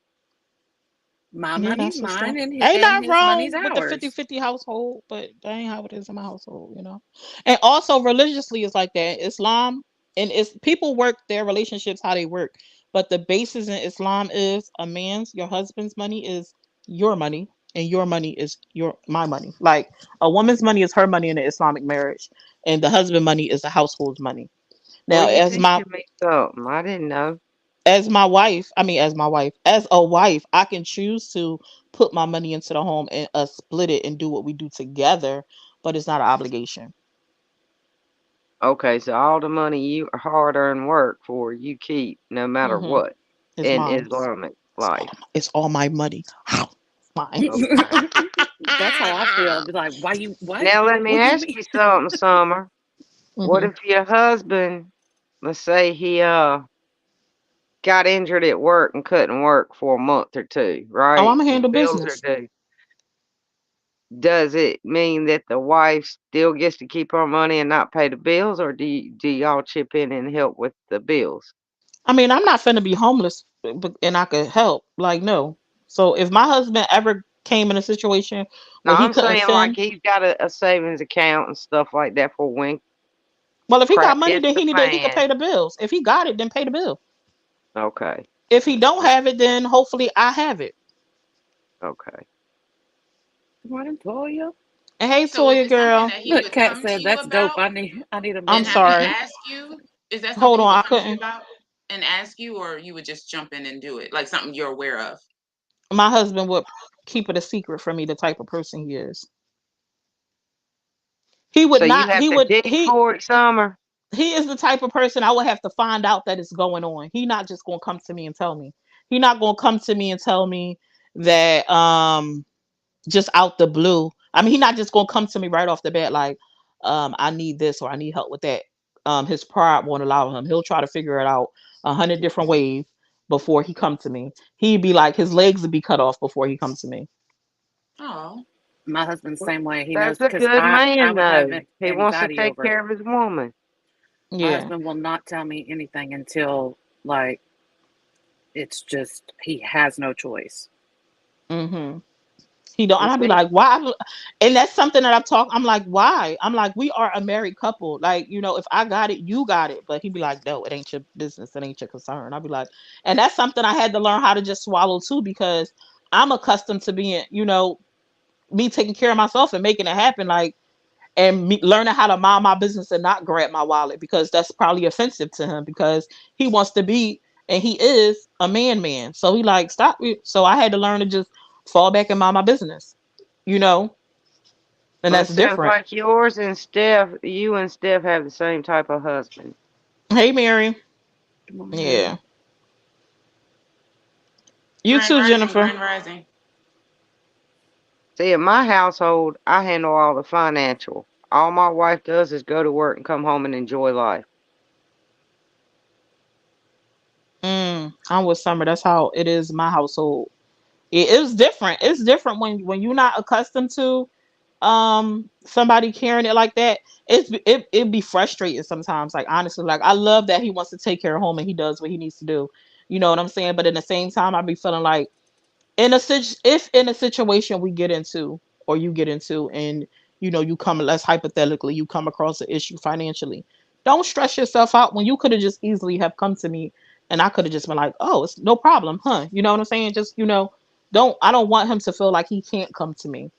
my Yeah, money's that's just mine, life. and Ain't and nothing his money's wrong with the 50 ours. 50 household, but that ain't how it is in my household. And also religiously it's like that. Islam and it's people work their relationships how they work. But the basis in Islam is your husband's money is your money and your money is your my money. Like a woman's money is her money in an Islamic marriage and the husband money is the household's money. Well, Now you as my teaching me something. I didn't know. as a wife, I can choose to put my money into the home and split it and do what we do together, but it's not an obligation. Okay, so all the money you hard earned work for, you keep no matter Mm-hmm. what It's in mine. Islamic It's all life. my money. Mine. Okay. That's how I feel. I'd be like, why you what? Now let me What do you ask mean? you something, Summer. What Hmm. if your husband, let's say he got injured at work and couldn't work for a month or two, Oh, I'm right? gonna And handle bills are business. due. Does it mean that the wife still gets to keep her money and not pay the bills, or do y'all chip in and help with the bills? I mean, I'm not finna be homeless, and I could help. Like, no. So if my husband ever came in a situation No, where he I'm couldn't saying like send, he's got a savings account and stuff like that for when well, if he got crap money, hits then the he could fan. pay the bills. If he got it, then pay the bill. Okay. If he don't have it, then hopefully I have it. Okay. Good morning, Toya. And hey, So is Toya it something girl, that he Look, would Kat come to said you that's dope. about? I need a I'm And have he membership. sorry. asked you? Is that Hold something he on, would I come to you couldn't. about and ask you, or you would just jump in and do it? Like something you're aware of? My husband would keep it a secret from me. The type of person he is. He would So you not. have to dig He for it, Summer. he is the type of person I would have to find out that it's going on. He not just gonna come to me and tell me. He not gonna come to me and tell me that just out the blue. I mean, he not just gonna come to me right off the bat like I need this or I need help with that. His pride won't allow him. He'll try to figure it out 100 different ways before he come to me. He'd be like his legs would be cut off before he comes to me. Oh, My husband's the same way. He knows That's a because good I man, would have though. He wants to anxiety take over it. care of his woman. My Yeah. husband will not tell me anything until like it's just he has no choice. Mm-hmm. He don't. You And I'd be see, like, why? And that's something that I've talked. I'm like, why? I'm like, we are a married couple. Like, if I got it, you got it. But he'd be like, no, it ain't your business. It ain't your concern. I'd be like, and that's something I had to learn how to just swallow too, because I'm accustomed to being, me taking care of myself and making it happen. Like, and me learning how to mind my business and not grab my wallet because that's probably offensive to him because he wants to be and he is a man. So he like stop it. So I had to learn to just fall back and mind my business, you know, and well, it that's sounds different. like you and Steph have the same type of husband. Hey, Mary. Good morning. Yeah, you Grand too, Rising, Jennifer. Grand Rising. See, in my household, I handle all the financial. All my wife does is go to work and come home and enjoy life. I'm with Summer. That's how it is in my household. It's different. It's different when you're not accustomed to somebody carrying it like that. It'd be frustrating sometimes, like honestly. Like I love that he wants to take care of home and he does what he needs to do, you know what I'm saying, but in the same time I'd be feeling like if in a situation we get into or you get into and you come, let's hypothetically you come across an issue financially, don't stress yourself out when you could have just easily have come to me and I could have just been like, oh, it's no problem, huh? You know what I'm saying? Just don't I don't want him to feel like he can't come to me,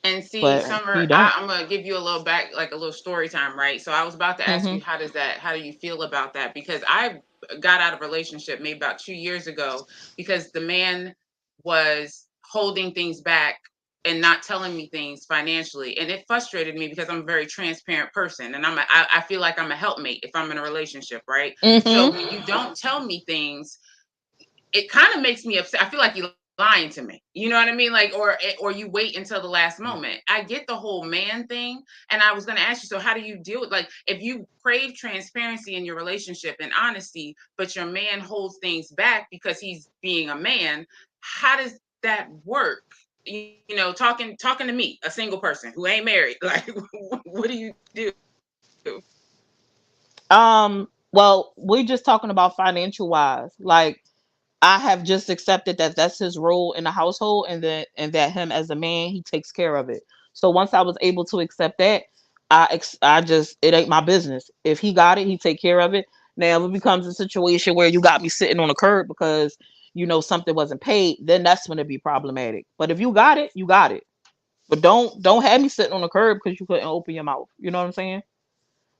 And see, but Right. Summer, he don't. I'm gonna give you a little back, like a little story time, right? So I was about to ask Hmm. you, how do you feel about that? Because I got out of a relationship maybe about 2 years ago because the man was holding things back and not telling me things financially, and it frustrated me because I'm a very transparent person, and I feel like I'm a helpmate if I'm in a relationship, right? So Hmm. when you don't tell me things, it kind of makes me upset. I feel like you're lying to me. You know what I mean? Like, or you wait until the last moment. I get the whole man thing, and I was going to ask you. So, how do you deal with, like, if you crave transparency in your relationship and honesty, but your man holds things back because he's being a man? How does that work? Talking to me, a single person who ain't married. Like, what do you do? Well, we're just talking about financial wise. Like I have just accepted that that's his role in the household, and that him as a man, he takes care of it. So once I was able to accept that, I just it ain't my business. If he got it, he take care of it. Now, if it becomes a situation where you got me sitting on a curb because something wasn't paid, then that's when it be problematic. But if you got it, you got it. But don't have me sitting on the curb because you couldn't open your mouth. You know what I'm saying?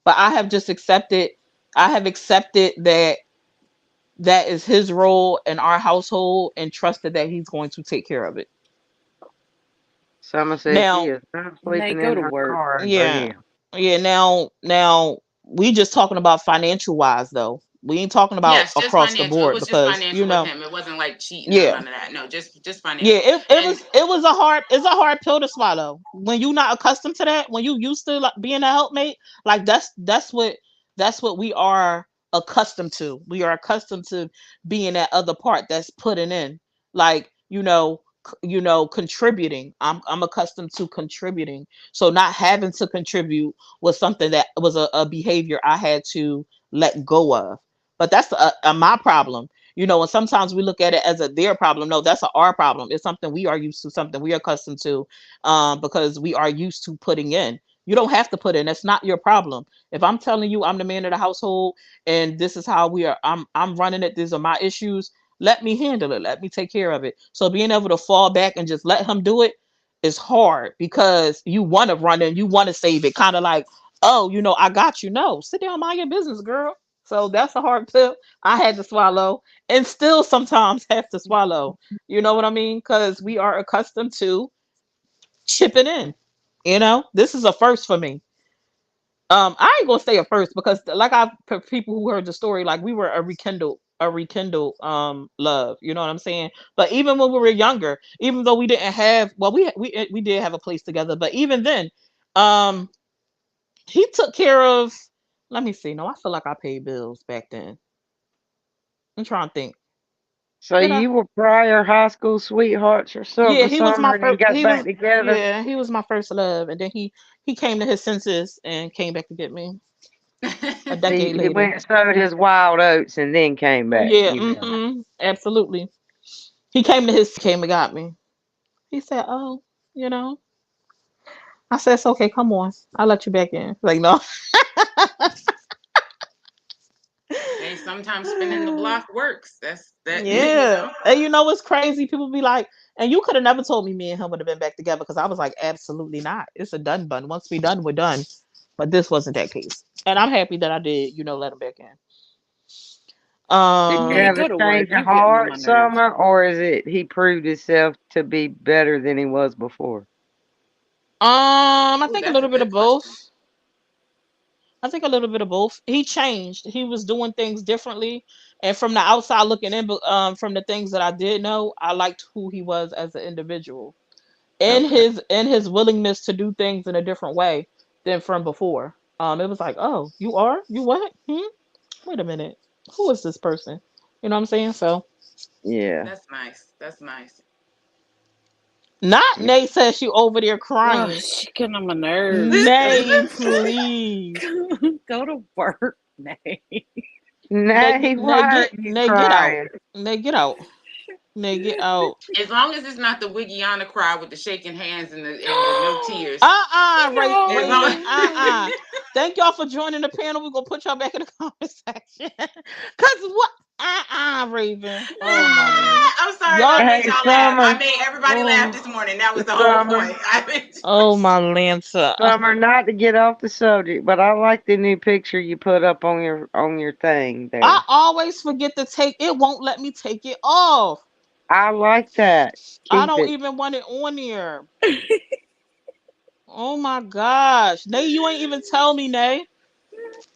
But I have just accepted. I have accepted that is his role in our household and trusted that he's going to take care of it. Summer says she Now, is not Nay, sleeping go in to her work. car for yeah, him. yeah. Now we just talking about financial wise though. We ain't talking about Yes, just across the financial. It board was just because financial with him. It wasn't like cheating or yeah, none of that. No, just yeah. financial. And It was a hard pill to swallow when you're not accustomed to that. When you used to like being a helpmate, like that's what we are accustomed to. We are accustomed to being that other part that's putting in, like, contributing. I'm accustomed to contributing. So not having to contribute was something that was a behavior I had to let go of. But that's my problem. And sometimes we look at it as a their problem. No, that's a our problem. It's something we are used to, something we are accustomed to, because we are used to putting in. You don't have to put in. That's not your problem. If I'm telling you I'm the man of the household and this is how we are, I'm running it. These are my issues. Let me handle it. Let me take care of it. So being able to fall back and just let him do it is hard because you want to run and you want to save it. Kind of like, oh, I got you. No, sit down, mind your business, girl. So that's a hard pill I had to swallow and still sometimes have to swallow. You know what I mean? Because we are accustomed to chipping in. This is a first for me. I ain't gonna say a first because, like, for people who heard the story, like, we were a rekindled love. You know what I'm saying? But even when we were younger, even though we didn't have, well, we did have a place together, but even then, um, he took care of. Let me see. No, I feel like I paid bills back then. I'm trying to think. So Did I? you were prior high school sweethearts or Yeah, something, he was my Summer, and then first. got back together? Yeah, he was my first love, and then he came to his senses and came back to get me a decade He later. went and sowed his wild oats and then came back. Yeah, You mean? absolutely. He came and got me. He said, "Oh, you know." I said, "It's okay. Come on, I'll let you back in." Like, no. Hey, sometimes spinning the block works. That's that, Yeah, and what's crazy? People be like, "And you could have never told me and him would have been back together," because I was like, "Absolutely not. It's a done bun. Once we done, we're done." But this wasn't that case, and I'm happy that I did. Let him back in. Did you Yeah, have Um, a go to work. change of You getting on heart, my nerves. Summer, or is it he proved himself to be better than he was before? I oh, think a that's a little bit good of question. both. I think a little bit of both. He changed. He was doing things differently, and from the outside looking in, but from the things that I did know, I liked who he was as an individual, and Okay. his willingness to do things in a different way than from before. It was like, oh, you what? Wait a minute, who is this person? You know what I'm saying? So, Yeah. That's nice. That's nice. not Yeah. Nay says she over there Oh, crying. she getting on my nerves. Nay, please. Go to work, Nate. Nay, why are you Nay, get out. crying? Nay, get out. Nay, get out. As long as it's not the Wiggiana cry with the shaking hands and the no tears. As long Raven. No. Thank y'all for joining the panel. We're gonna put y'all back in the comment section. Cause what? Raven. Oh my lord. I'm sorry if I Y'all. made Hey, y'all laugh. I Summer, made everybody laugh this Oh, morning. That was the whole Summer, point. I mean, oh my Lancer. Summer. Not to get off the subject, but I like the new picture you put up on your thing I there. always forget to take it. Won't let me take it off. I like that. I Keep don't it. even want it on there. Oh my gosh. Nay, you ain't even tell me, Nay.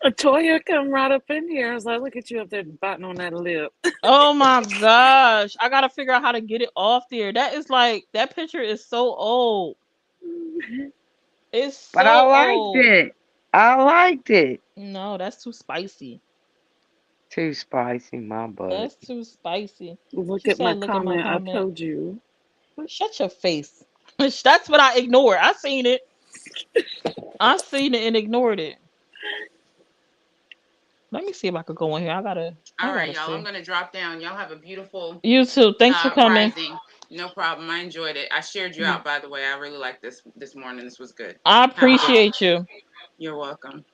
Toya come right up in here. I was like, look at you up there biting on that lip. Oh my gosh. I gotta figure out how to get it off there. That is like, that picture is so old. It's But I so liked old. it. I liked it. No, that's too spicy. Too spicy, my butt. That's too spicy. Look She at my said, look at my comment. I comment. told you. Shut your face. That's what I ignored. I seen it. I seen it and ignored it. Let me see if I could go in here. all I right, gotta y'all. I'm see. gonna drop down. Y'all have a beautiful You too. Thanks for coming. rising. No problem. I enjoyed it. I shared you out, by the way. I really like this morning. This was good. I Have a good. appreciate you. You're welcome.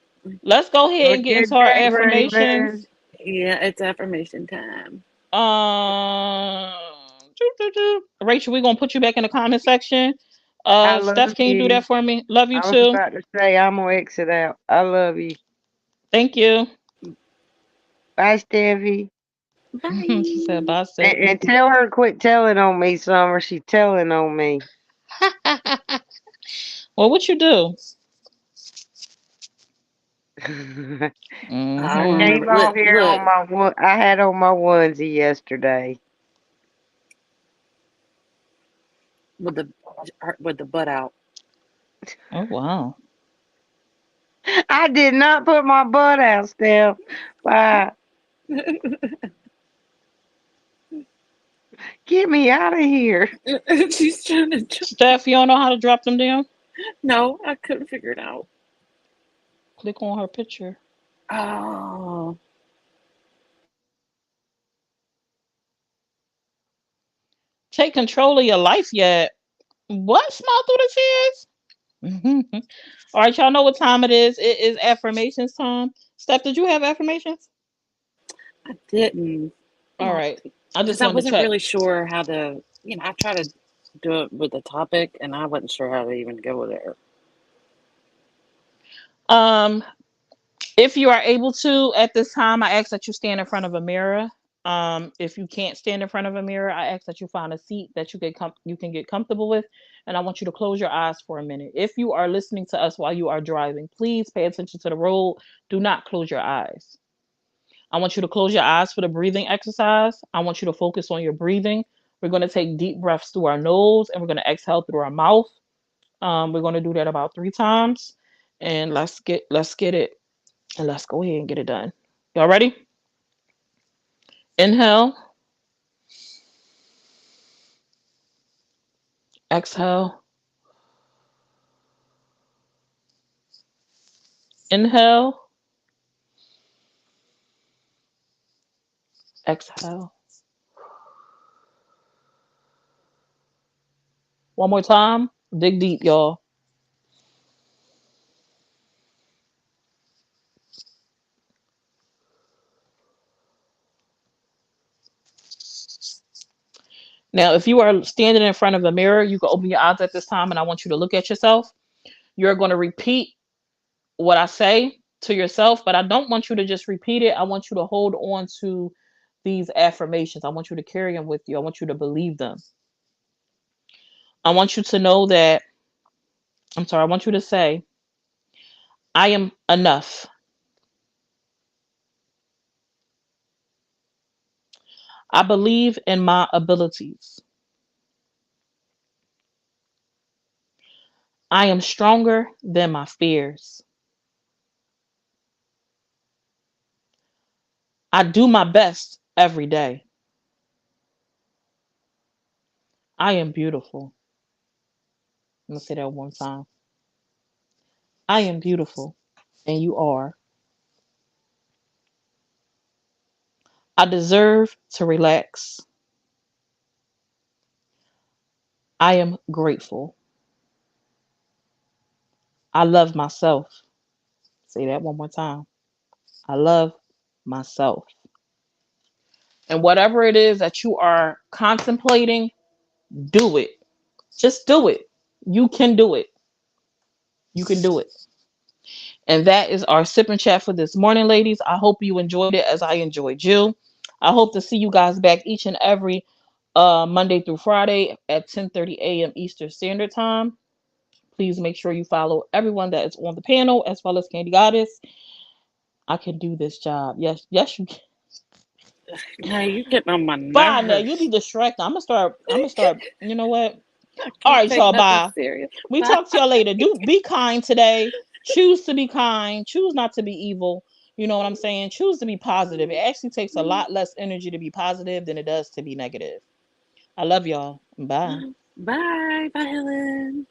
Let's go Have ahead a and get good into our day, Raven. affirmations. Yeah, it's affirmation time. Um, Rachel, we're gonna put you back in the comment section. I love Steph, can you do you. that for me? Love you I was too. about to say I'm gonna exit out. I love you. Thank you. Bye, Steffi. She said, Bye. "Bye, And Steffi." tell her to quit telling on me, Summer. She's telling on me. Well, what you do? I I Hmm. came remember. on here Look on my one. I had on my onesie yesterday. with the with the butt out. Oh wow. I did not put my butt out, Steph. Bye. Get me out of here. She's trying to. Steph, you don't know how to drop them down? No, I couldn't figure it out. Click on her picture. Oh, Take control of your life yet. What? Smile through the tears? All right, y'all know what time it is. It is affirmations time. Steph, did you have affirmations? I didn't. All right. I Because just I wanted to wasn't check. really sure how to. I try to do it with the topic, and I wasn't sure how to even go there. Um, if you are able to at this time, I ask that you stand in front of a mirror. If you can't stand in front of a mirror, I ask that you find a seat that you can get comfortable with, and I want you to close your eyes for a minute. If you are listening to us while you are driving, please pay attention to the road. Do not close your eyes. I want you to close your eyes for the breathing exercise. I want you to focus on your breathing. We're going to take deep breaths through our nose and we're going to exhale through our mouth. We're going to do that about 3 times, and let's get it, and let's go ahead and get it done. Y'all ready? Inhale, exhale, inhale, exhale. One more time. Dig deep, y'all. Now, if you are standing in front of a mirror, you can open your eyes at this time, and I want you to look at yourself. You're going to repeat what I say to yourself, but I don't want you to just repeat it. I want you to hold on to these affirmations. I want you to carry them with you. I want you to believe them. I want you to know that, I'm sorry, I want you to say, I am enough. I believe in my abilities. I am stronger than my fears. I do my best every day. I am beautiful. I'm going to say that one time. I am beautiful, and you are. I deserve to relax. I am grateful. I love myself. Say that one more time. I love myself. And whatever it is that you are contemplating, do it. Just do it. You can do it. You can do it. And that is our sip and chat for this morning, ladies. I hope you enjoyed it as I enjoyed you. I hope to see you guys back each and every Monday through Friday at 10:30 a.m. Eastern Standard Time. Please make sure you follow everyone that is on the panel as well as Candy Goddess. I can do this job. Yes, yes, you can. Now you're getting on my Bye now. You nerves. be distracted. I'm gonna start. You know what? I All can't right, take y'all. nothing Bye. serious. We Bye. talk to y'all later. Do be kind today. Choose to be kind. Choose not to be evil. You know what I'm saying? Choose to be positive. It actually takes a lot less energy to be positive than it does to be negative. I love y'all. Bye. Bye. Bye, Helen.